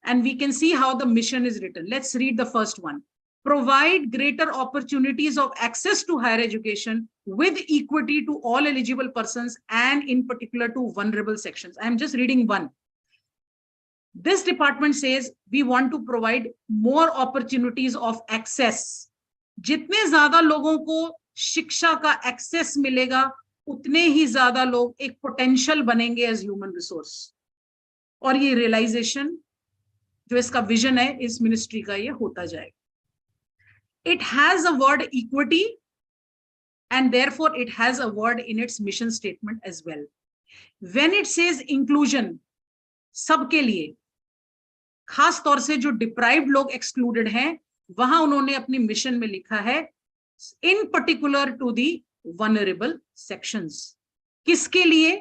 And we can see how the mission is written. Let's read the first one. Provide greater opportunities of access to higher education with equity to all eligible persons and in particular to vulnerable sections. I'm just reading one. This department says we want to provide more opportunities of access. जितने ज्यादा लोगों को शिक्षा का access मिलेगा, उतने ही ज्यादा लोग एक पोटेंशियल बनेंगे एज ह्यूमन रिसोर्स. और ये रियलाइजेशन जो इसका विजन है इस मिनिस्ट्री का, ये होता जाएगा. It has a word equity and therefore it has a word in its mission statement as well. When it says inclusion, सबके लिए, खास तौर से जो डिप्राइव्ड लोग एक्सक्लूडेड हैं, वहां उन्होंने अपनी मिशन में लिखा है in particular to the vulnerable sections. किसके लिए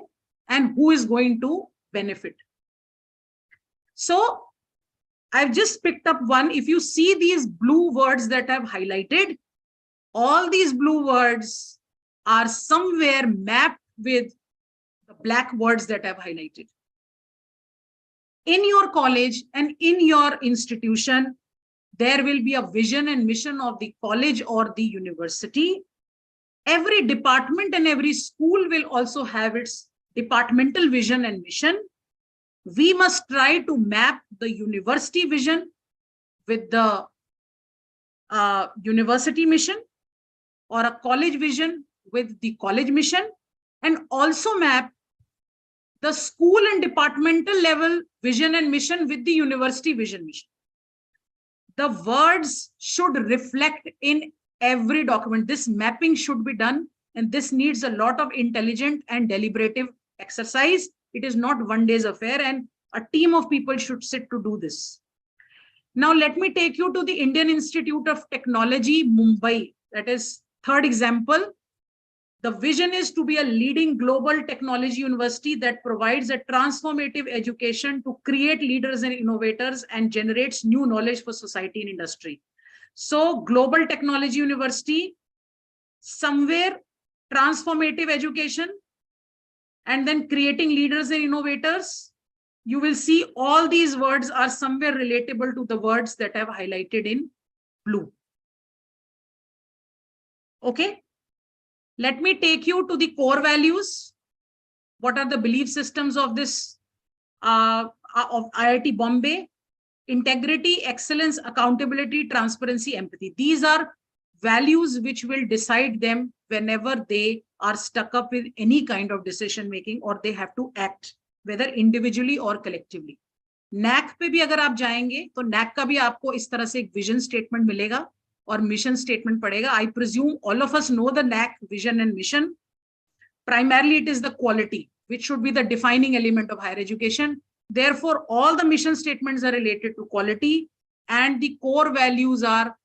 and who is going to benefit. So I've just picked up one. If you see these blue words that I've highlighted, all these blue words are somewhere mapped with the black words that I've highlighted. In your college and in your institution, there will be a vision and mission of the college or the university. Every department and every school will also have its departmental vision and mission. We must try to map the university vision with the university mission, or a college vision with the college mission, and also map the school and departmental level vision and mission with the university vision mission. The words should reflect in every document. This mapping should be done, and this needs a lot of intelligent and deliberative exercise. It is not one day's affair, and a team of people should sit to do this. Now, let me take you to the Indian Institute of Technology, Mumbai. That is third example. The vision is to be a leading global technology university that provides a transformative education to create leaders and innovators and generates new knowledge for society and industry. So, global technology university, somewhere transformative education, and then creating leaders and innovators. You will see all these words are somewhere relatable to the words that I've highlighted in blue. Okay. Let me take you to the core values. What are the belief systems of this of IIT Bombay? Integrity, excellence, accountability, transparency, empathy. These are values which will decide them whenever they are stuck up with any kind of decision making or they have to act, whether individually or collectively. NAC पे भी अगर आप जाएंगे तो NAC का भी आपको इस तरह से एक vision statement मिलेगा और mission statement पड़ेगा. I presume all of us know the NAC vision and mission. Primarily, it is the quality, which should be the defining element of higher education. Therefore, all the mission statements are related to quality, and the core values are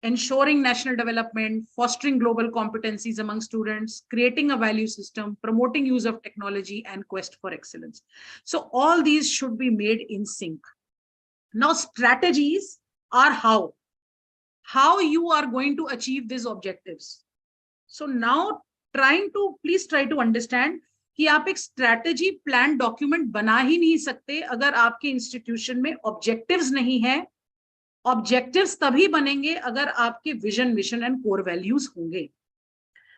ensuring national development, fostering global competencies among students, creating a value system, promoting use of technology, and quest for excellence. So all these should be made in sync. Now, strategies are how you are going to achieve these objectives. So now please try to understand कि आप एक strategy plan document बना ही नहीं सकते अगर आपके institution में objectives नहीं है. ऑब्जेक्टिव्स तभी बनेंगे अगर आपके vision, mission and core values होंगे.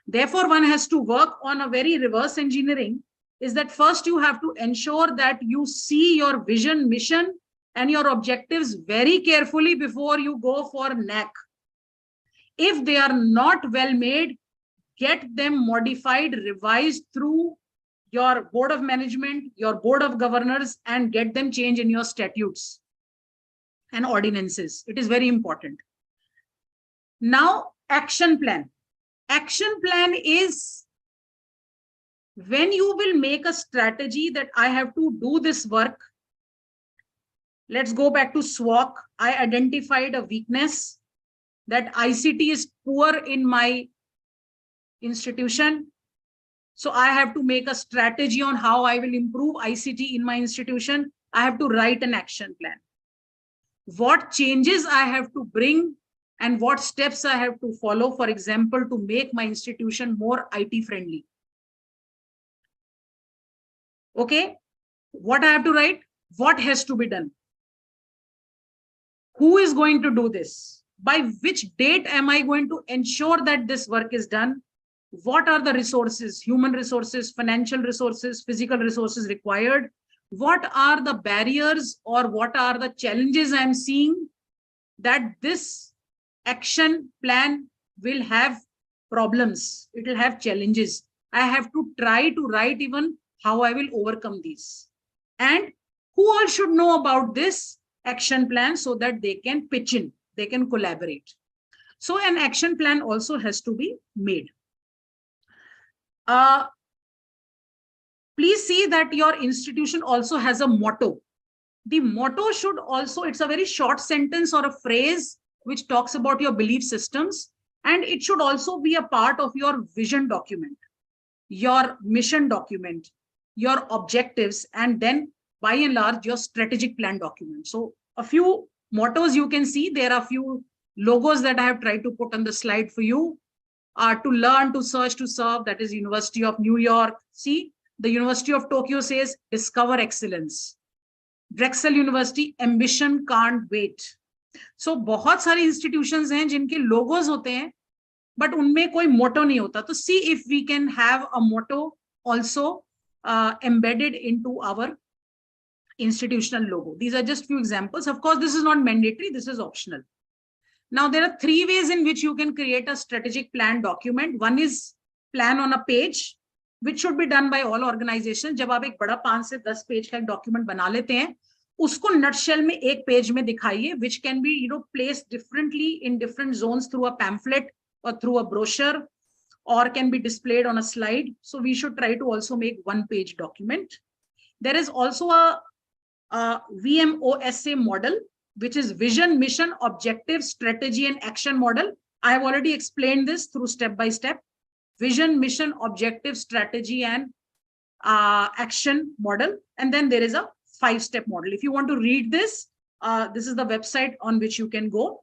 Therefore, one has to work on a very reverse engineering, is that first you have to ensure that you see your vision, mission, and your objectives very carefully before you go for NAC. If they are not well made, get them modified, revised through your board of management, your board of governors, and get them changed in your statutes and ordinances. It is very important. Now, action plan. Action plan is when you will make a strategy that I have to do this work. Let's go back to SWOC. I identified a weakness that ICT is poor in my institution. So I have to make a strategy on how I will improve ICT in my institution. I have to write an action plan. What changes I have to bring and what steps I have to follow, for example, to make my institution more IT friendly. Okay, what I have to write, what has to be done, who is going to do this, by which date am I going to ensure that this work is done, what are the resources, human resources, financial resources, physical resources required, what are the barriers or what are the challenges I am seeing that this action plan will have problems, it will have challenges. I have to try to write even how I will overcome these. And who all should know about this action plan so that they can pitch in, they can collaborate. So an action plan also has to be made. Please see that your institution also has a motto. The motto should also, it's a very short sentence or a phrase which talks about your belief systems, and it should also be a part of your vision document, your mission document, your objectives, and then by and large your strategic plan document. So a few mottos you can see, there are a few logos that I have tried to put on the slide for you. To learn, to search, to serve, that is University of New York. See, the University of Tokyo says discover excellence. Drexel University, ambition can't wait. So बहुत सारे institutions हैं जिनके logos होते हैं but उनमें कोई motto नहीं होता. तो see if we can have a motto also embedded into our institutional logo. These are just few examples. Of course, this is not mandatory, this is optional. Now, there are three ways in which you can create a strategic plan document. One is plan on a page, which should be done by all organizations. जब आप एक बड़ा 5 से 10 page का एक document बना लेते हैं, उसको नटशेल में एक पेज में दिखाइए, which can be placed differently in different zones through a pamphlet or through a brochure, or can be displayed on a slide. So we should try to also make one-page document. There is also a VMOSA model, which is vision, mission, objective, strategy, and action model. I have already explained this through step-by-step. Vision, mission, objective, strategy, and action model. And then there is a 5-step model. If you want to read this, this is the website on which you can go.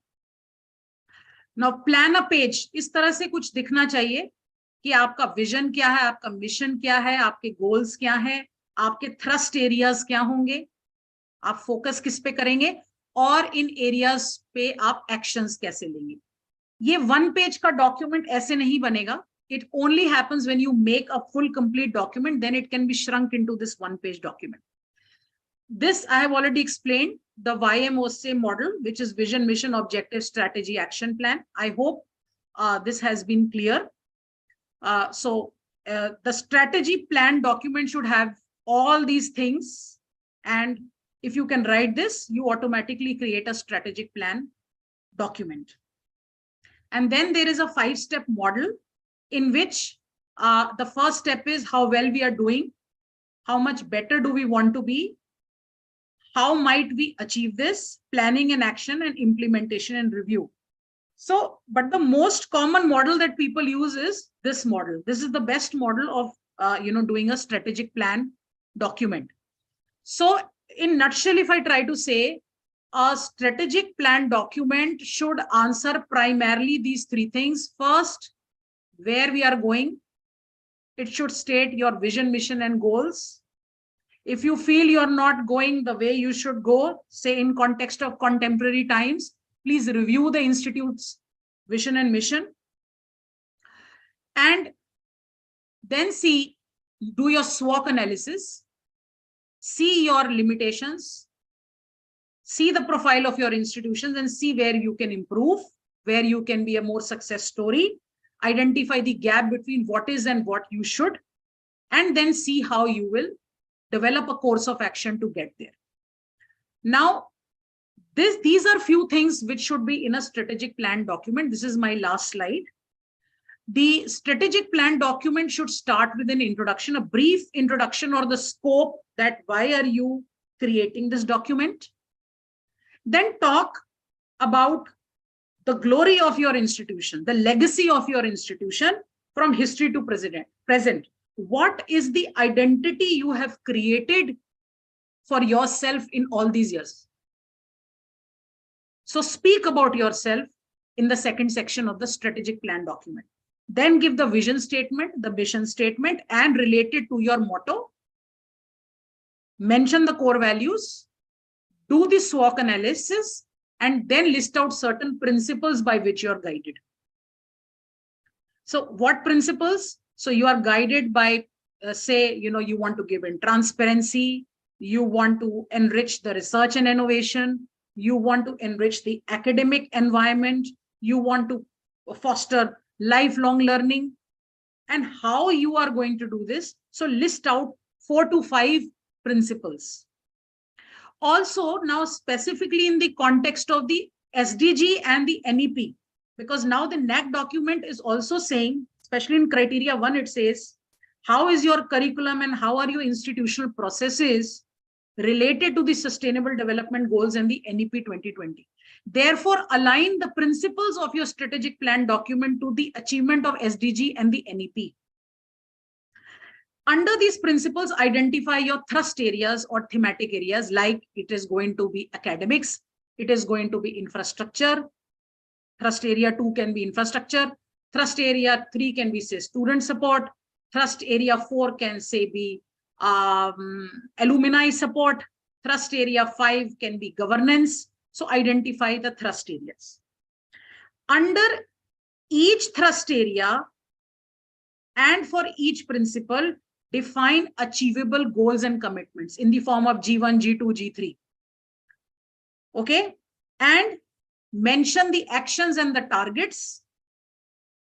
Now, plan a page. इस तरह से कुछ दिखना चाहिए कि आपका vision क्या है, आपका मिशन क्या है, आपके गोल्स क्या हैं, आपके थ्रस्ट एरियाज क्या होंगे, आप फोकस किस पे करेंगे, और इन एरियाज पे आप एक्शंस कैसे लेंगे. ये 1 पेज का डॉक्यूमेंट ऐसे नहीं बनेगा. It only happens when you make a full complete document, then it can be shrunk into this 1-page document. This I have already explained, the YMOSA model, which is vision, mission, objective, strategy, action plan. I hope this has been clear. The strategy plan document should have all these things, and if you can write this, you automatically create a strategic plan document. And then there is a 5-step model in which the first step is how well we are doing, how much better do we want to be, how might we achieve this, planning and action, and implementation and review. So, but the most common model that people use is this model. This is the best model of, doing a strategic plan document. So in nutshell, if I try to say, a strategic plan document should answer primarily these three things. First, where we are going. It should state your vision, mission, and goals. If you feel you're not going the way you should go, say in context of contemporary times, please review the institute's vision and mission. And then do your SWOT analysis, see your limitations, see the profile of your institutions and see where you can improve, where you can be a more success story, identify the gap between what is and what you should, and then see how you will develop a course of action to get there. Now, these are few things which should be in a strategic plan document. This is my last slide. The strategic plan document should start with an introduction, a brief introduction or the scope that why are you creating this document. Then talk about the glory of your institution, the legacy of your institution from history to present. What is the identity you have created for yourself in all these years? So speak about yourself in the second section of the strategic plan document. Then give the vision statement, the mission statement, and relate it to your motto. Mention the core values, do the SWOT analysis, and then list out certain principles by which you are guided. So what principles? So you are guided by, say, you want to give in transparency, you want to enrich the research and innovation, you want to enrich the academic environment, you want to foster lifelong learning, and how you are going to do this. So list out 4 to 5 principles. Also, now specifically in the context of the SDG and the NEP, because now the NAC document is also saying, especially in criteria 1, it says, how is your curriculum and how are your institutional processes related to the sustainable development goals and the NEP 2020. Therefore, align the principles of your strategic plan document to the achievement of SDG and the NEP. Under these principles, identify your thrust areas or thematic areas, like it is going to be academics, it is going to be infrastructure. Thrust area 2 can be infrastructure. Thrust area 3 can be, say, student support. Thrust area 4 can, say, be alumni support. Thrust area 5 can be governance. So identify the thrust areas. Under each thrust area and for each principle, define achievable goals and commitments in the form of G1, G2, G3. Okay. And mention the actions and the targets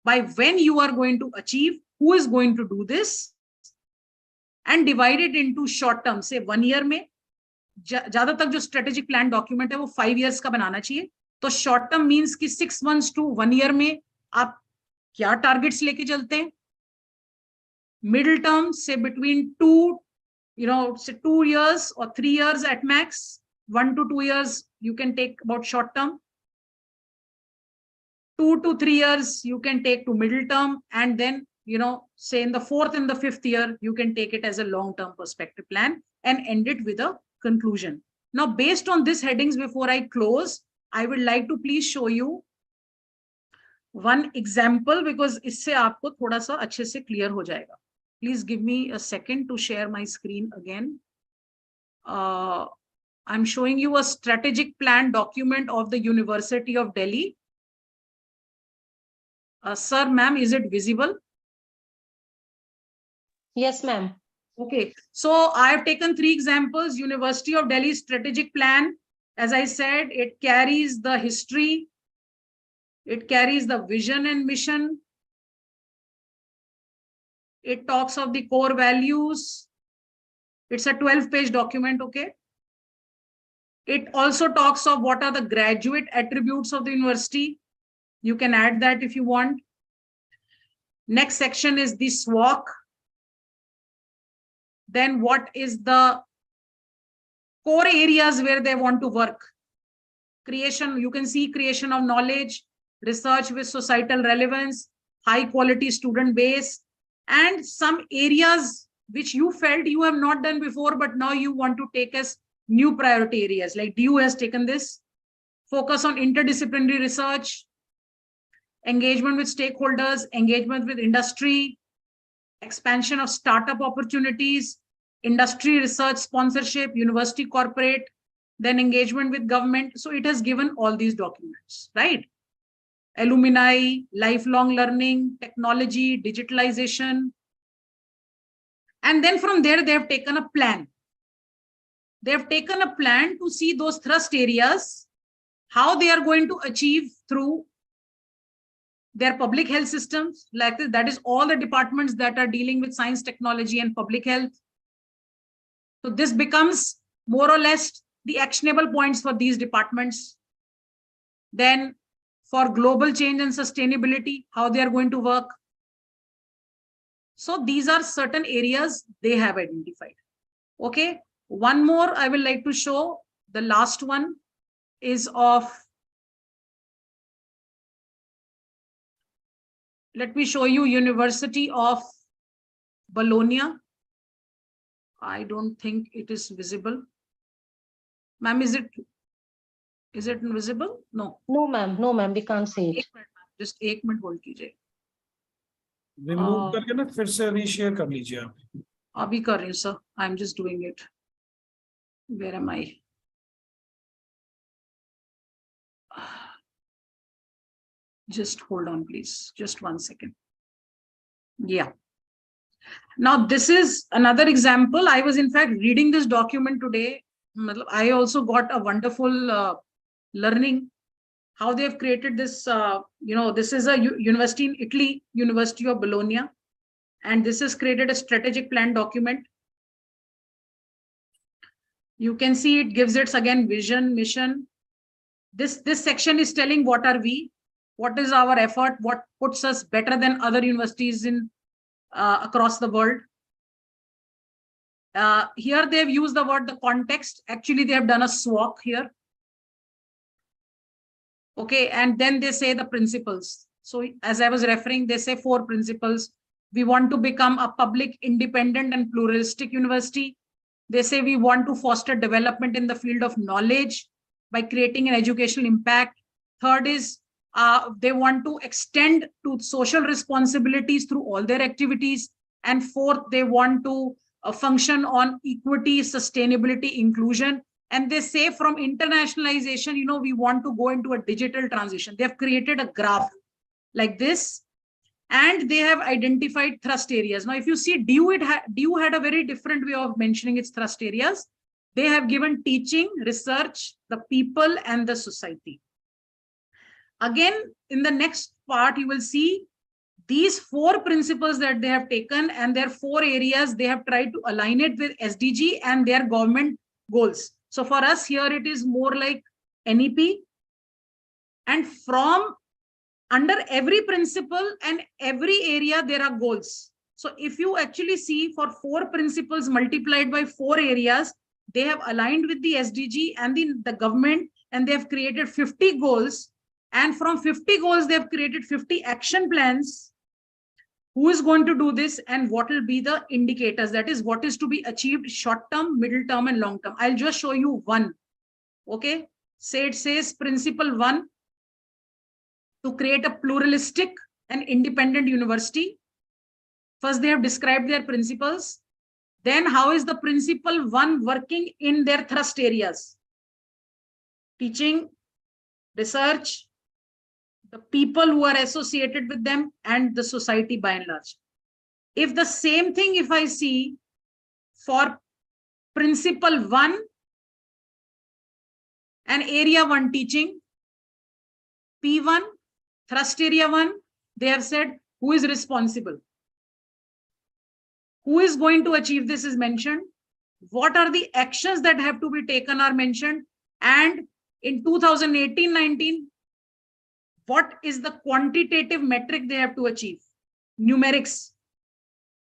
by when you are going to achieve, who is going to do this, and divide it into short term, say 1 year में. ज्यादा तक जो strategic plan document है वो 5 years का बनाना चाहिए. तो short term means कि 6 months to 1 year में आप क्या targets लेके चलते हैं. Middle term, say between 2 years or 3 years at max. 1 to 2 years you can take about short term. 2 to 3 years you can take to middle term, and then say in the 4th and the 5th year you can take it as a long-term perspective plan and end it with a conclusion. Now, based on these headings, before I close, I would like to please show you one example, because इससे आपको थोड़ा सा अच्छे से clear हो जाएगा. Please give me a second to share my screen again. I'm showing you a strategic plan document of the University of Delhi. Sir, ma'am, is it visible? Yes, ma'am. Okay, so I have taken 3 examples. University of Delhi strategic plan. As I said, it carries the history, it carries the vision and mission. It talks of the core values. It's a 12-page document, okay? It also talks of what are the graduate attributes of the university. You can add that if you want. Next section is the SWOT. Then what is the core areas where they want to work? Creation, you can see creation of knowledge, research with societal relevance, high quality student base, and some areas which you felt you have not done before, but now you want to take as new priority areas. Like DU has taken this. Focus on interdisciplinary research, engagement with stakeholders, engagement with industry, expansion of startup opportunities, industry research sponsorship, university corporate, then engagement with government. So it has given all these documents, right? Alumni, lifelong learning, technology, digitalization. And then from there, they have taken a plan. They have taken a plan to see those thrust areas, how they are going to achieve through their public health systems. Like this, that is all the departments that are dealing with science, technology, and public health. So this becomes more or less the actionable points for these departments. Then for global change and sustainability, how they are going to work. So these are certain areas they have identified. Okay, one more I will like to show. The last one is of, let me show you University of Bologna. I don't think it is visible. Ma'am, is it invisible? No. No, ma'am, we can't see it. Just 1 minute hold कीजिए. Remove करके ना फिर से reshare कर लीजिए आप. अभी कर रही हूँ sir. I'm just doing it. Where am I? Just hold on, please. Just 1 second. Yeah. Now, this is another example. I was in fact reading this document today. I also got a wonderful learning how they have created this. This is a university in Italy, University of Bologna, and this has created a strategic plan document. You can see it gives its again vision, mission. This section is telling what are we, what is our effort, what puts us better than other universities in across the world. Here they have used the word the context. Actually, they have done a SWOT here. Okay, and then they say the principles. So as I was referring, they say 4 principles. We want to become a public, independent, and pluralistic university. They say we want to foster development in the field of knowledge by creating an educational impact. Third is they want to extend to social responsibilities through all their activities. And fourth, they want to function on equity, sustainability, inclusion. And they say from internationalization, we want to go into a digital transition. They have created a graph like this, and they have identified thrust areas. Now, if you see DU had a very different way of mentioning its thrust areas. They have given teaching, research, the people, and the society. Again, in the next part, you will see these 4 principles that they have taken, and their 4 areas, they have tried to align it with SDG and their government goals. So for us here, it is more like NEP. And from under every principle and every area, there are goals. So if you actually see for 4 principles multiplied by 4 areas, they have aligned with the SDG and the government, and they have created 50 goals. And from 50 goals, they have created 50 action plans. Who is going to do this and what will be the indicators? That is what is to be achieved short term, middle term, and long term. I'll just show you one. Okay. It says principle 1, to create a pluralistic and independent university. First, they have described their principles. Then how is the principle 1 working in their thrust areas? Teaching, research, the people who are associated with them, and the society by and large. If the same thing, if I see for principle 1 and area 1 teaching, P1, thrust area 1, they have said who is responsible. Who is going to achieve this is mentioned. What are the actions that have to be taken are mentioned. And in 2018-19, what is the quantitative metric they have to achieve? Numerics.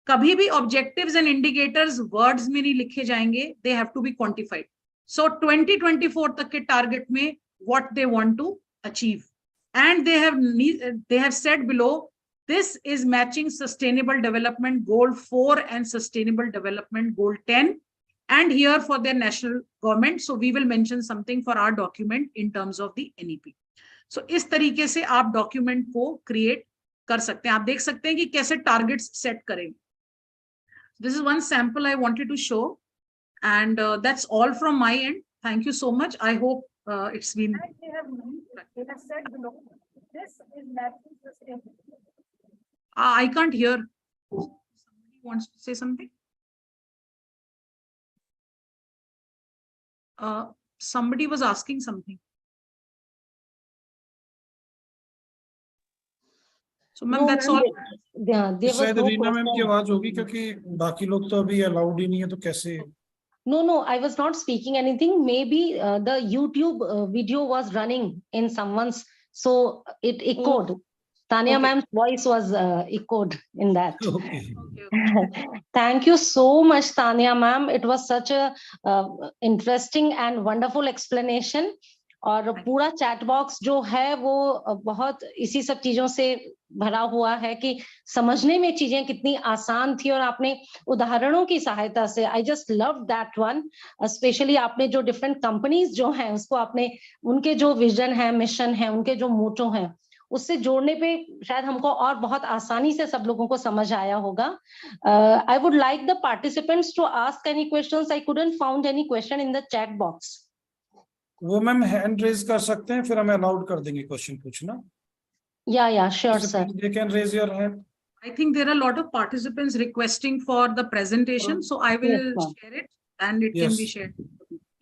Kabhi bhi objectives and indicators words mein nahi likhe jayenge, they have to be quantified. So 2024 tak ke target mein what they want to achieve. and they have said below, this is matching Sustainable Development Goal 4 and Sustainable Development Goal 10, and here for their national government. So we will mention something for our document in terms of the NEP. So इस तरीके से आप document को create कर सकते हैं. आप देख सकते हैं कि कैसे टारगेट्स सेट करें. This is one sample I wanted to show, and that's all from my end. Thank you so much. I hope it's been. They have said below, this is matching sustainable. I can't hear. Somebody wants to say something? Somebody was asking something. So, ma'am, that's all. शायद Reena ma'am की आवाज होगी क्योंकि बाकी लोग तो अभी allowed ही नहीं है, तो कैसे? No, I was not speaking anything. Maybe the YouTube video was running in someone's, so it echoed. Tanya ma'am's voice was echoed in that. Okay. Thank you so much, Tanya ma'am. It was such a interesting and wonderful explanation. और पूरा chat box जो है वो बहुत इसी सब चीजों से भरा हुआ है कि समझने में चीजें कितनी आसान थी, और आपने उदाहरणों की सहायता से, I just love that one. Specially आपने जो डिफरेंट कंपनीज जो हैं उसको आपने उनके जो विजन है, मिशन है, उनके जो मोटो हैं, उससे जोड़ने पे शायद हमको और बहुत आसानी से सब लोगों को समझ आया होगा. I would like the participants to ask any questions. I couldn't found any question in the chat box. वो मैम हैंड रेज कर सकते हैं, फिर हमें अलाउड कर देंगे क्वेश्चन पूछना. Yeah, sure, sir. They can raise your hand. I think there are a lot of participants requesting for the presentation, so I will share it and it can be shared.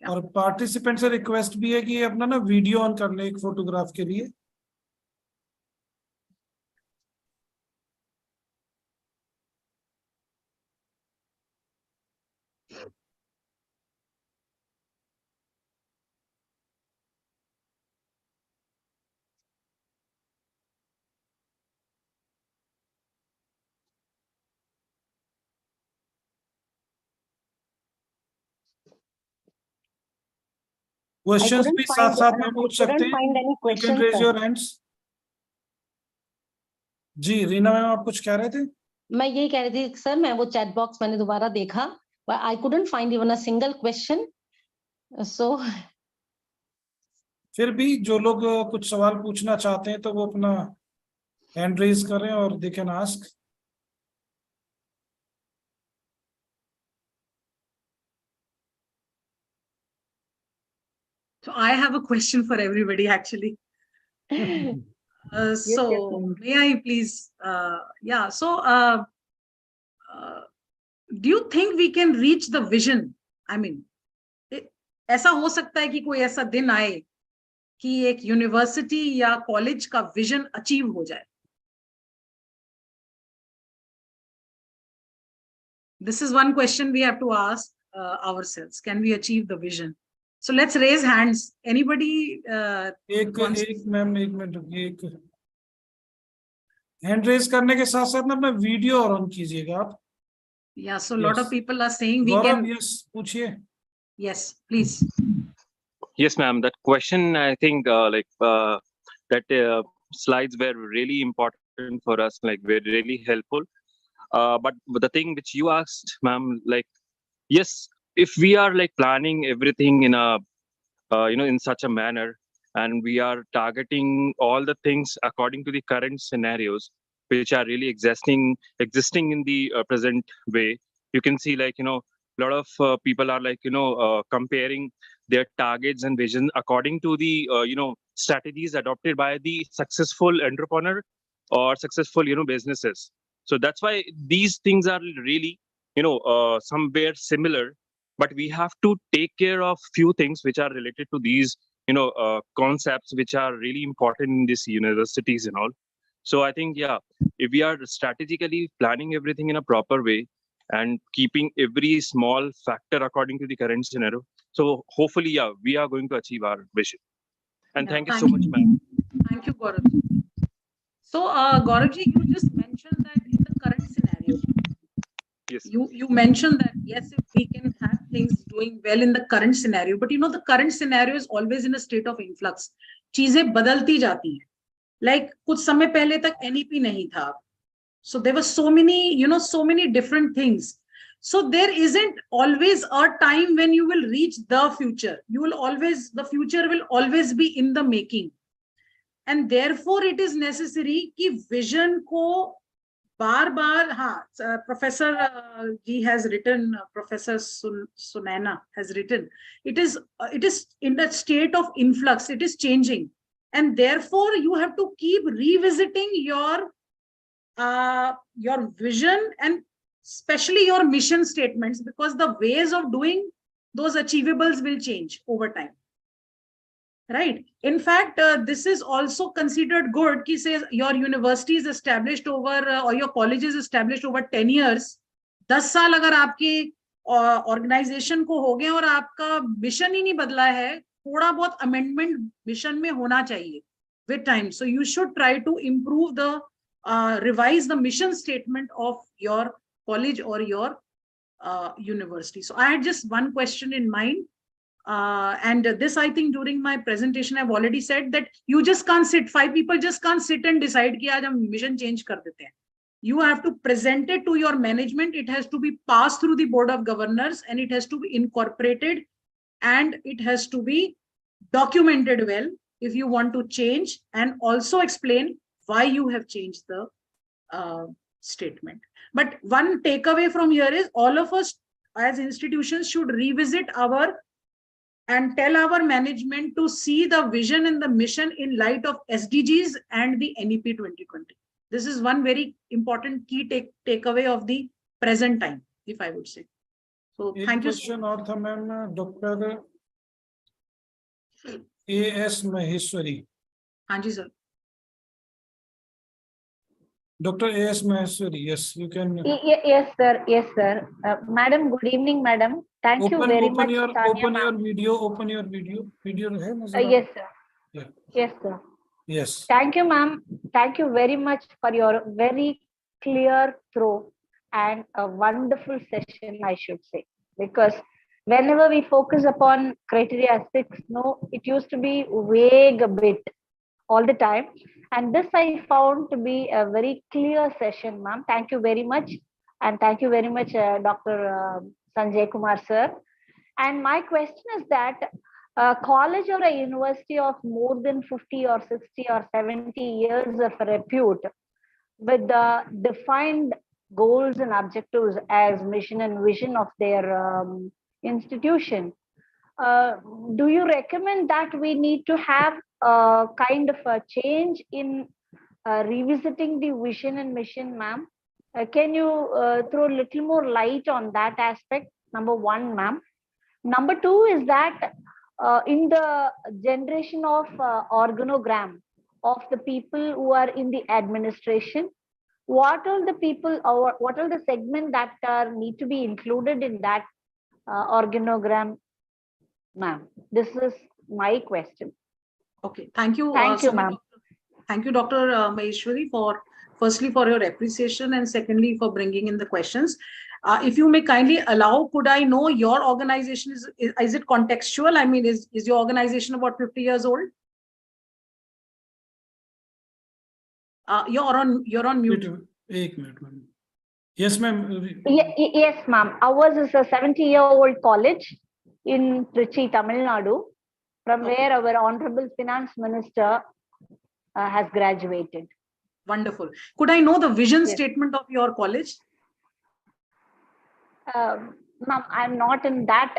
और participant से request भी है कि अपना ना video on कर ले एक फोटोग्राफ के लिए. क्वेश्चंस भी साथ साथ में पूछ सकते हैं. You can raise your hands. जी रीना मैम, आप कुछ कह रहे थे? मैं यही कह रही थी सर, मैं वो चैट बॉक्स मैंने दोबारा देखा, but I couldn't find even a single question. So फिर भी जो लोग कुछ सवाल पूछना चाहते हैं तो वो अपना हैंड रेज करें और they can ask. So I have a question for everybody actually. So may I please, so do you think we can reach the vision? I mean, ऐसा हो सकता है कि कोई ऐसा दिन आए कि एक यूनिवर्सिटी या कॉलेज का विजन अचीव हो जाए? This is one question we have to ask ourselves. Can we achieve the vision? So let's raise hands. Anybody? एक मैम, एक मिनट रुकिए. एक हैंड रेज करने के साथ साथ ना अपना वीडियो ऑन कीजिएगा आप. Yeah, so a lot of people are saying we can. Yes, पूछिए. Yes, please. Yes, ma'am. That question, I think, that slides were really important for us, like were really helpful. But the thing which you asked, ma'am, like, yes, if we are like planning everything in a, in such a manner, and we are targeting all the things according to the current scenarios, which are really existing in the present way, you can see like, a lot of people are like, comparing their targets and vision according to the, strategies adopted by the successful entrepreneur or successful, businesses. So that's why these things are really, somewhere similar, but we have to take care of few things which are related to these, concepts which are really important in these universities and all. So I think, yeah, if we are strategically planning everything in a proper way and keeping every small factor according to the current scenario, so hopefully, yeah, we are going to achieve our vision. And Yeah, thank you so much, ma'am. Thank you, Gaurav. So, Gauravji, you just mentioned that in the current scenario, yes, you mentioned that yes, if we can have things doing well in the current scenario, but the current scenario is always in a state of influx. चीजें बदलती जाती हैं. Like कुछ समय पहले तक NEP नहीं था. So there were so many different things. So there isn't always a time when you will reach the future. The future will always be in the making. And therefore it is necessary कि vision को बार-बार, हाँ, Professor G has written, Professor Sunaina has written, it is in the state of influx, it is changing. And therefore you have to keep revisiting your vision and especially your mission statements, because the ways of doing those achievables will change over time. Right. In fact, this is also considered good. Ki says your university is established over or your college is established over 10 years. 10 साल अगर आपके organization को हो गए और आपका mission ही नहीं बदला है, थोड़ा बहुत amendment mission में होना चाहिए with time. So you should try to improve revise the mission statement of your college or your university. So I had just one question in mind. And this, I think, during my presentation, I've already said that you just can't sit, 5 people just can't sit and decide कि आज हम mission change कर देते हैं. You have to present it to your management. It has to be passed through the board of governors and it has to be incorporated and it has to be documented well if you want to change, and also explain why you have changed the statement. But one takeaway from here is all of us as institutions should revisit and tell our management to see the vision and the mission in light of SDGs and the NEP 2020. This is one very important key takeaway of the present time, if I would say. So thank you. Question और था ma'am doctor AS Maheshwari. हाँ जी sir. Dr. AS Maheshwari, yes, you can. Yes, sir. Yes, sir. Madam, good evening, madam. Thank you very much. Open your video. Open your video. Video है ना? Yes, sir. Yeah. Yes, sir. Yes. Thank you, ma'am. Thank you very much for your very clear throw and a wonderful session, I should say. Because whenever we focus upon criteria 6, no, it used to be vague a bit all the time. And this I found to be a very clear session, ma'am. Thank you very much. And thank you very much, Dr. Sanjay Kumar, sir. And my question is that a college or a university of more than 50 or 60 or 70 years of repute with the defined goals and objectives as mission and vision of their institution, do you recommend that we need to have a kind of a change in revisiting the vision and mission, ma'am? Can you throw a little more light on that aspect? Number one, ma'am. Number two is that in the generation of organogram of the people who are in the administration, what are the people or what are the segments that need to be included in that organogram, ma'am? This is my question. Okay, thank you. Thank you, ma'am. Thank you, Dr. Maheshwari, firstly for your appreciation and secondly for bringing in the questions. If you may kindly allow, could I know your organization, is it contextual? I mean, is your organization about 50 years old? You're on mute. एक minute ma'am. Yes, ma'am. Yes, ma'am. Ours is a 70-year-old college in Trichy, Tamil Nadu, from where our Honorable Finance Minister has graduated. Wonderful. Could I know the vision statement of your college? Ma'am, I'm not in that.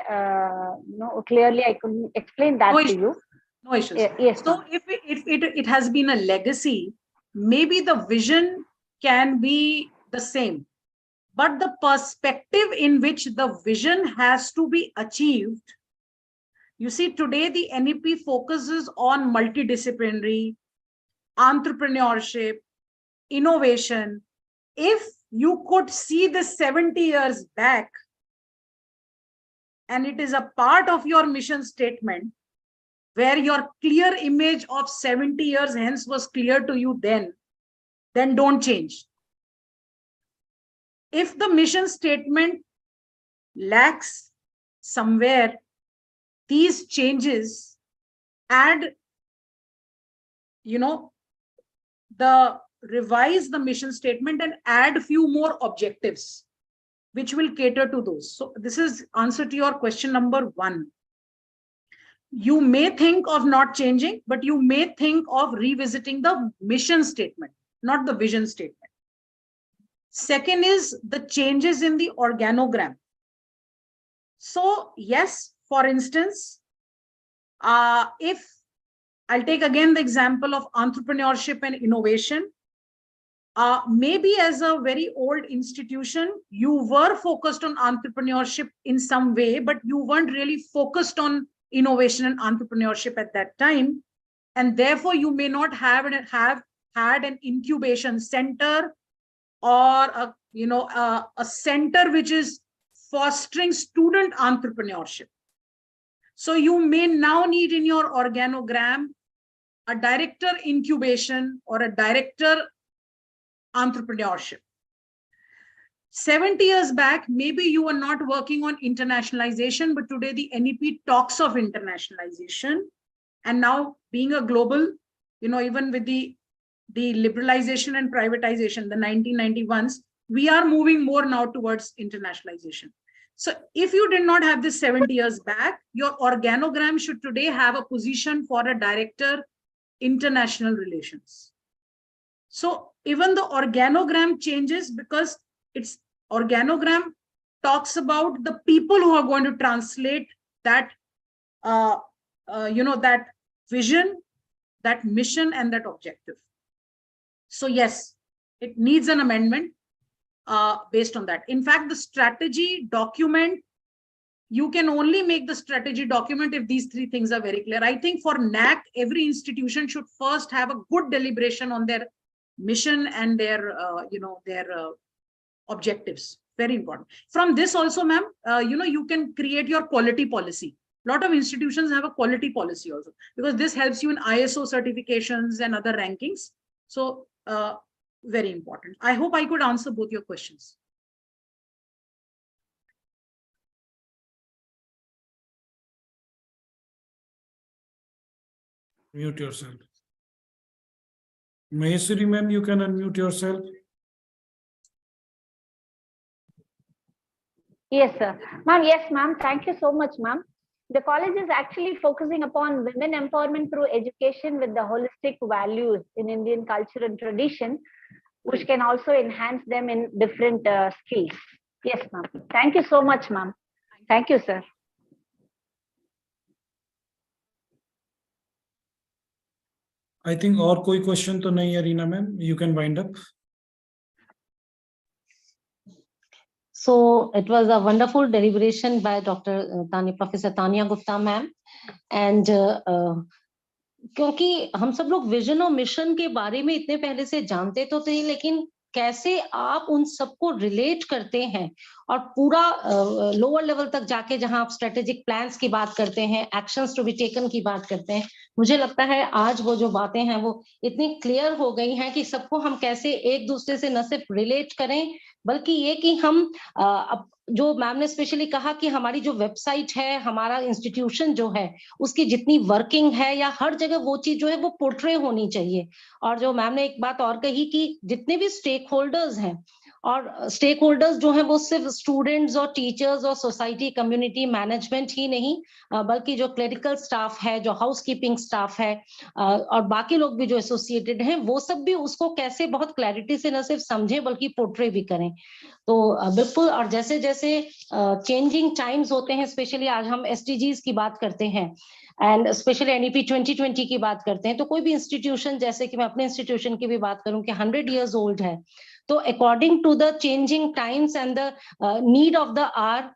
No, clearly I couldn't explain that to you. No issues. Yes. So if it has been a legacy, maybe the vision can be the same, but the perspective in which the vision has to be achieved. You see, today the NEP focuses on multidisciplinary, entrepreneurship, innovation. If you could see this 70 years back, and it is a part of your mission statement, where your clear image of 70 years hence was clear to you then don't change. If the mission statement lacks somewhere, these changes add, revise the mission statement and add few more objectives which will cater to those. So this is answer to your question number 1. You may think of not changing, but you may think of revisiting the mission statement, not the vision statement. Second is the changes in the organogram. So yes, for instance, if I'll take again the example of entrepreneurship and innovation, maybe as a very old institution, you were focused on entrepreneurship in some way, but you weren't really focused on innovation and entrepreneurship at that time. And therefore, you may not have had an incubation center or a center which is fostering student entrepreneurship. So you may now need in your organogram a director incubation or a director entrepreneurship. 70 years back, maybe you were not working on internationalization, but today the NEP talks of internationalization. And now being a global, even with the liberalization and privatization, the 1991s, we are moving more now towards internationalization. So if you did not have this 70 years back, your organogram should today have a position for a director, international relations. So even the organogram changes because its organogram talks about the people who are going to translate that, that vision, that mission, and that objective. So yes, it needs an amendment based on that. In fact, the strategy document, you can only make the strategy document if these 3 things are very clear. I think for NAC, every institution should first have a good deliberation on their mission and their, their objectives. Very important. From this also, ma'am, you can create your quality policy. A lot of institutions have a quality policy also, because this helps you in ISO certifications and other rankings. So very important. I hope I could answer both your questions. Mute yourself. Maheshwari ma'am, you can unmute yourself. Yes, sir. Ma'am, yes, ma'am. Thank you so much, ma'am. The college is actually focusing upon women empowerment through education with the holistic values in Indian culture and tradition, which can also enhance them in different skills. Yes, ma'am. Thank you so much, ma'am. Thank you, sir. I think और कोई question तो नहीं है, Reena ma'am. You can wind up. So it was a wonderful deliberation by Professor Tanya Gupta ma'am, and क्योंकि हम सब लोग vision और मिशन के बारे में इतने पहले से जानते तो थे, लेकिन कैसे आप उन सबको रिलेट करते हैं और पूरा लोअर लेवल तक जाके जहां आप स्ट्रेटेजिक प्लान्स की बात करते हैं, एक्शंस टू बी टेकन की बात करते हैं, मुझे लगता है आज वो जो बातें हैं वो इतनी क्लियर हो गई हैं कि सबको हम कैसे एक दूसरे से न सिर्फ रिलेट करें, बल्कि ये कि हम जो मैम ने स्पेशली कहा कि हमारी जो वेबसाइट है, हमारा इंस्टीट्यूशन जो है, उसकी जितनी वर्किंग है या हर जगह वो चीज जो है वो पोर्ट्रे होनी चाहिए। और जो मैम ने एक बात और कही कि जितने भी स्टेक होल्डर्स हैं, और स्टेक होल्डर्स जो हैं वो सिर्फ स्टूडेंट्स और टीचर्स और सोसाइटी, कम्युनिटी, मैनेजमेंट ही नहीं, बल्कि जो क्लरिकल स्टाफ है, जो हाउसकीपिंग स्टाफ है और बाकी लोग भी जो एसोसिएटेड हैं, वो सब भी उसको कैसे बहुत क्लैरिटी से न सिर्फ समझें बल्कि पोर्ट्रे भी करें। तो बिल्कुल, और जैसे जैसे चेंजिंग टाइम्स होते हैं, स्पेशली आज हम SDGs की बात करते हैं एंड स्पेशली NEP 2020 की बात करते हैं, तो कोई भी इंस्टीट्यूशन, जैसे कि मैं अपने इंस्टीट्यूशन की भी बात करूं कि 100 years old है, तो according to the changing times and the need of the hour,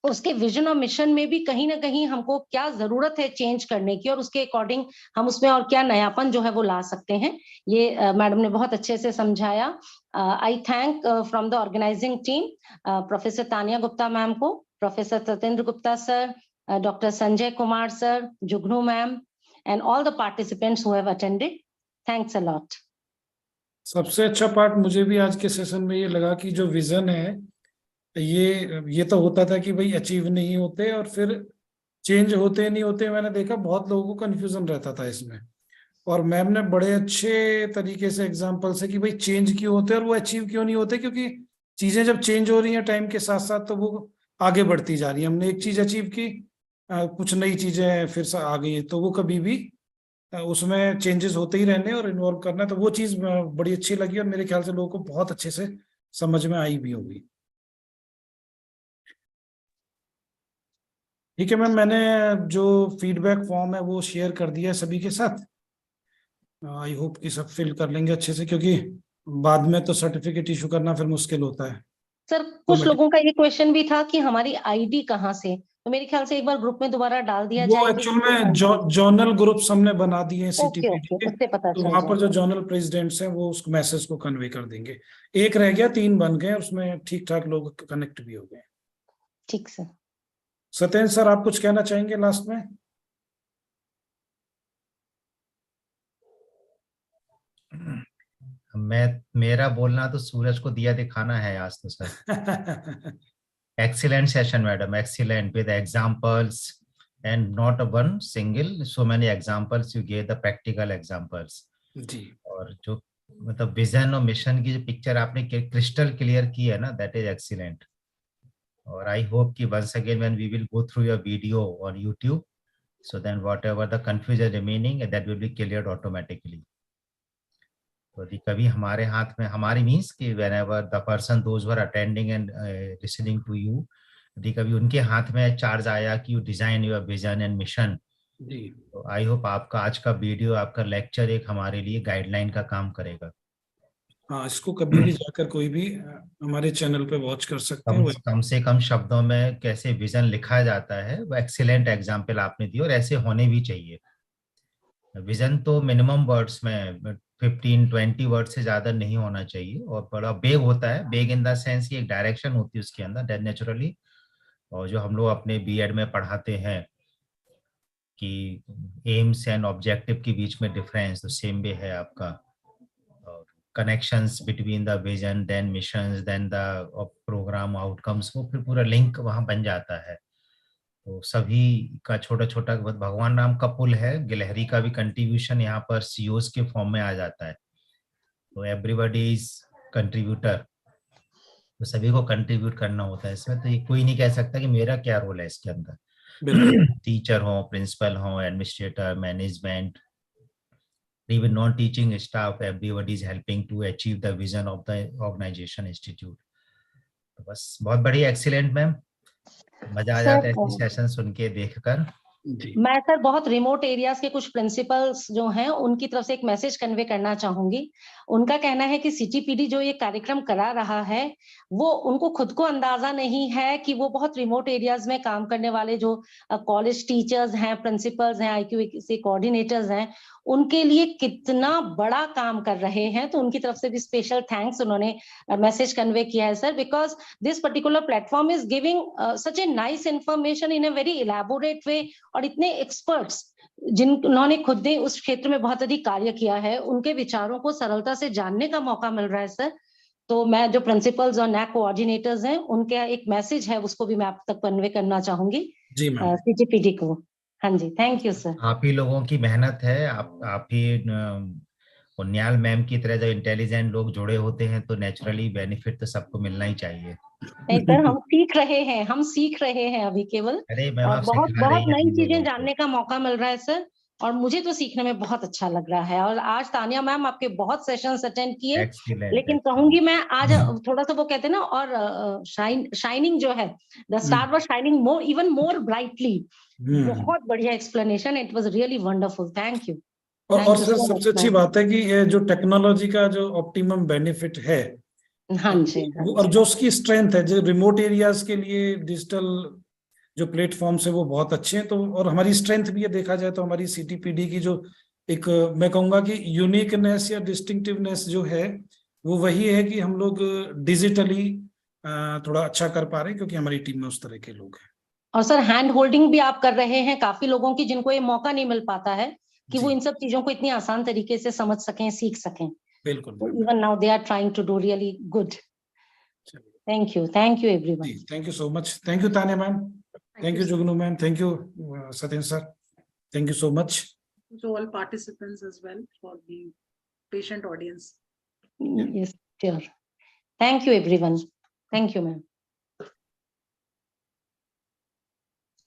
उसके विजन और मिशन में भी कहीं ना कहीं हमको क्या जरूरत है चेंज करने की, और उसके अकॉर्डिंग हम उसमें और क्या नयापन जो है वो ला सकते हैं, ये मैडम ने बहुत अच्छे से समझाया। I thank from the organising team professor Tania Gupta ma'am को, professor Satyendra Gupta sir, doctor Sanjay Kumar sir, Jugnu ma'am, and all the participants who have attended. Thanks a lot. सबसे अच्छा पार्ट मुझे भी आज के सेशन में ये लगा कि जो विजन है, ये तो होता था कि भाई अचीव नहीं होते और फिर चेंज होते नहीं होते। मैंने देखा बहुत लोगों को कंफ्यूजन रहता था इसमें, और मैम ने बड़े अच्छे तरीके से एग्जांपल से कि भाई चेंज क्यों होते हैं और वो अचीव क्यों नहीं होते, क्योंकि चीजें जब चेंज हो रही हैं टाइम के साथ साथ तो वो आगे बढ़ती जा रही है। हमने एक चीज अचीव की, कुछ नई चीजें फिर से आ गई, तो वो कभी भी उसमें चेंजेस होते ही रहने और इन्वॉल्व करना, तो वो चीज बड़ी अच्छी लगी और मेरे ख्याल से लोगों को बहुत अच्छे से समझ में आई भी होगी। ठीक है मैम, मैंने जो फीडबैक फॉर्म है वो शेयर कर दिया है सभी के साथ। आई होप कि सब फिल कर लेंगे अच्छे से, क्योंकि बाद में तो सर्टिफिकेट इशू करना फिर मुश्किल होता है। सर कुछ लोगों का ये क्वेश्चन भी था कि हमारी आईडी कहाँ से, तो मेरे ख्याल से एक बार ग्रुप में दोबारा डाल दिया वो जाए कि एक्चुअल में जर्नल ग्रुप्स हमने बना दिए हैं ओके सीटीपीडी ओके, के, उससे पता तो चल वहां पर जो जाएगा। जर्नल प्रेसिडेंट्स हैं वो उस मैसेज को कन्वे कर देंगे। एक रह गया, 3 बन गए, उसमें ठीक ठाक लोग कनेक्ट भी हो गए। ठीक सर। सत्येंद्र सर, आप कुछ कहना चाहेंगे लास्ट में? मेरा बोलना तो सूरज को दिया दिखाना है आज तो sir. Excellent session, madam. Excellent with examples and not a one single. So many examples you gave, the practical examples. जी। और जो मतलब विजन और मिशन की जो पिक्चर आपने क्रिस्टल क्लियर की है ना, that is excellent. और I hope कि once again when we will go through your video on YouTube, so then whatever the confusion remaining that will be cleared automatically. तो कभी हमारे हाथ में, हमारी मीन्स कि whenever the person those who are attending and listening to you, कभी उनके हाथ में चार्ज आया कि you design your vision and mission, तो आई होप आपका आज का वीडियो, आपका लेक्चर एक हमारे लिए गाइडलाइन का काम करेगा। हाँ, इसको कभी भी जाकर कोई भी हमारे चैनल पे वॉच कर सकते हैं। कम से कम शब्दों में कैसे विजन लिखा जाता है, वो एक्सीलेंट एग्जाम्पल आपने दी और ऐसे होने भी चाहिए। विजन तो मिनिमम वर्ड्स में 15-20 वर्ड से ज्यादा नहीं होना चाहिए, और बड़ा बेग होता है, बेग इन द सेंस की एक डायरेक्शन होती है उसके अंदर, दैट नेचुरली। और जो हम लोग अपने बीएड में पढ़ाते हैं कि एम्स एंड ऑब्जेक्टिव के बीच में डिफरेंस, तो सेम वे है आपका। और connections between the vision then missions then the programme outcomes, वो फिर पूरा लिंक वहां बन जाता है। तो सभी का छोटा छोटा भगवान राम का पुल है, गिलहरी का भी कंट्रीब्यूशन यहाँ पर सीओस के फॉर्म में आ जाता है। तो एवरीबॉडी इज कंट्रीब्यूटर, तो सभी को कंट्रीब्यूट करना होता है इसमें। तो ये कोई नहीं कह सकता कि मेरा क्या रोल है इसके अंदर। टीचर हो, प्रिंसिपल हो, administrator, management, even non-teaching staff, everybody is helping to achieve the vision of the organization institute. तो बस बहुत बढ़िया, एक्सीलेंट मैम, मजा आ जाता है ऐसे सेशन सुन के देखकर। मैं सर बहुत रिमोट एरियाज के कुछ प्रिंसिपल्स जो हैं उनकी तरफ से एक मैसेज कन्वे करना चाहूंगी। उनका कहना है कि सीटीपीडी जो ये कार्यक्रम करा रहा है, वो उनको खुद को अंदाजा नहीं है कि वो बहुत रिमोट एरियाज में काम करने वाले जो कॉलेज टीचर्स हैं, प्रिंसिपल्स हैं, आईक्यू कोऑर्डिनेटर्स हैं, उनके लिए कितना बड़ा काम कर रहे हैं। तो उनकी तरफ से भी स्पेशल थैंक्स उन्होंने मैसेज कन्वे किया है sir, because this particular platform is giving such a nice information in a very elaborate way. और इतने एक्सपर्ट्स जिन्होंने खुद ने उस क्षेत्र में बहुत अधिक कार्य किया है, उनके विचारों को सरलता से जानने का मौका मिल रहा है सर। तो मैं जो प्रिंसिपल्स और नैक कोऑर्डिनेटर्स हैं, उनका एक मैसेज है, उसको भी मैं आप तक कन्वे करना चाहूंगी सीटीपीडी को। हाँ जी, थैंक यू सर। आप ही लोगों की मेहनत है, आप ही उन्याल मैम की तरह जब इंटेलिजेंट लोग जुड़े होते हैं तो नेचुरली बेनिफिट तो सबको मिलना ही चाहिए। नहीं सर, हम सीख रहे हैं अभी केवल, अरे मैम, और आप बहुत सिखा बहुत रही हैं नई हम चीजें लोगों को। जानने का मौका मिल रहा है सर, और मुझे तो सीखने में बहुत अच्छा लग रहा है। और आज तानिया मैम आपके बहुत सेशंस अटेंड किए, लेकिन कहूंगी मैं आज थोड़ा सा वो कहते हैं ना, और शाइनिंग जो है, the star was shining more, even more brightly. बहुत बढ़िया explanation, it was really wonderful, thank you. और सर सबसे अच्छी बात है कि ये जो टेक्नोलॉजी का जो ऑप्टिमम बेनिफिट है, हाँ जी, और जो उसकी स्ट्रेंथ है, जो रिमोट एरियाज के लिए डिजिटल जो प्लेटफॉर्म्स है वो बहुत अच्छे हैं। तो और हमारी स्ट्रेंथ भी ये देखा जाए तो हमारी सीटीपीडी की जो एक, मैं कहूंगा कि यूनिकनेस या डिस्टिंक्टिवनेस जो है, वो वही है कि हम लोग डिजिटली थोड़ा अच्छा कर पा रहे हैं, क्योंकि हमारी टीम में उस तरह के लोग हैं। और सर हैंड होल्डिंग भी आप कर रहे हैं काफी लोगों की, जिनको ये मौका नहीं मिल पाता है कि वो इन सब चीजों को इतनी आसान तरीके से समझ सकें, सीख सकें। बिल्कुल, even now they are trying to do really good. Thank you everyone. Thank you so much. Thank you Tania ma'am, thank you Jugnu ma'am, thank you Satyendra sir, thank you so much. to all participants as well for the patient audience. Yes, sure. Thank you, everyone. Thank you, ma'am.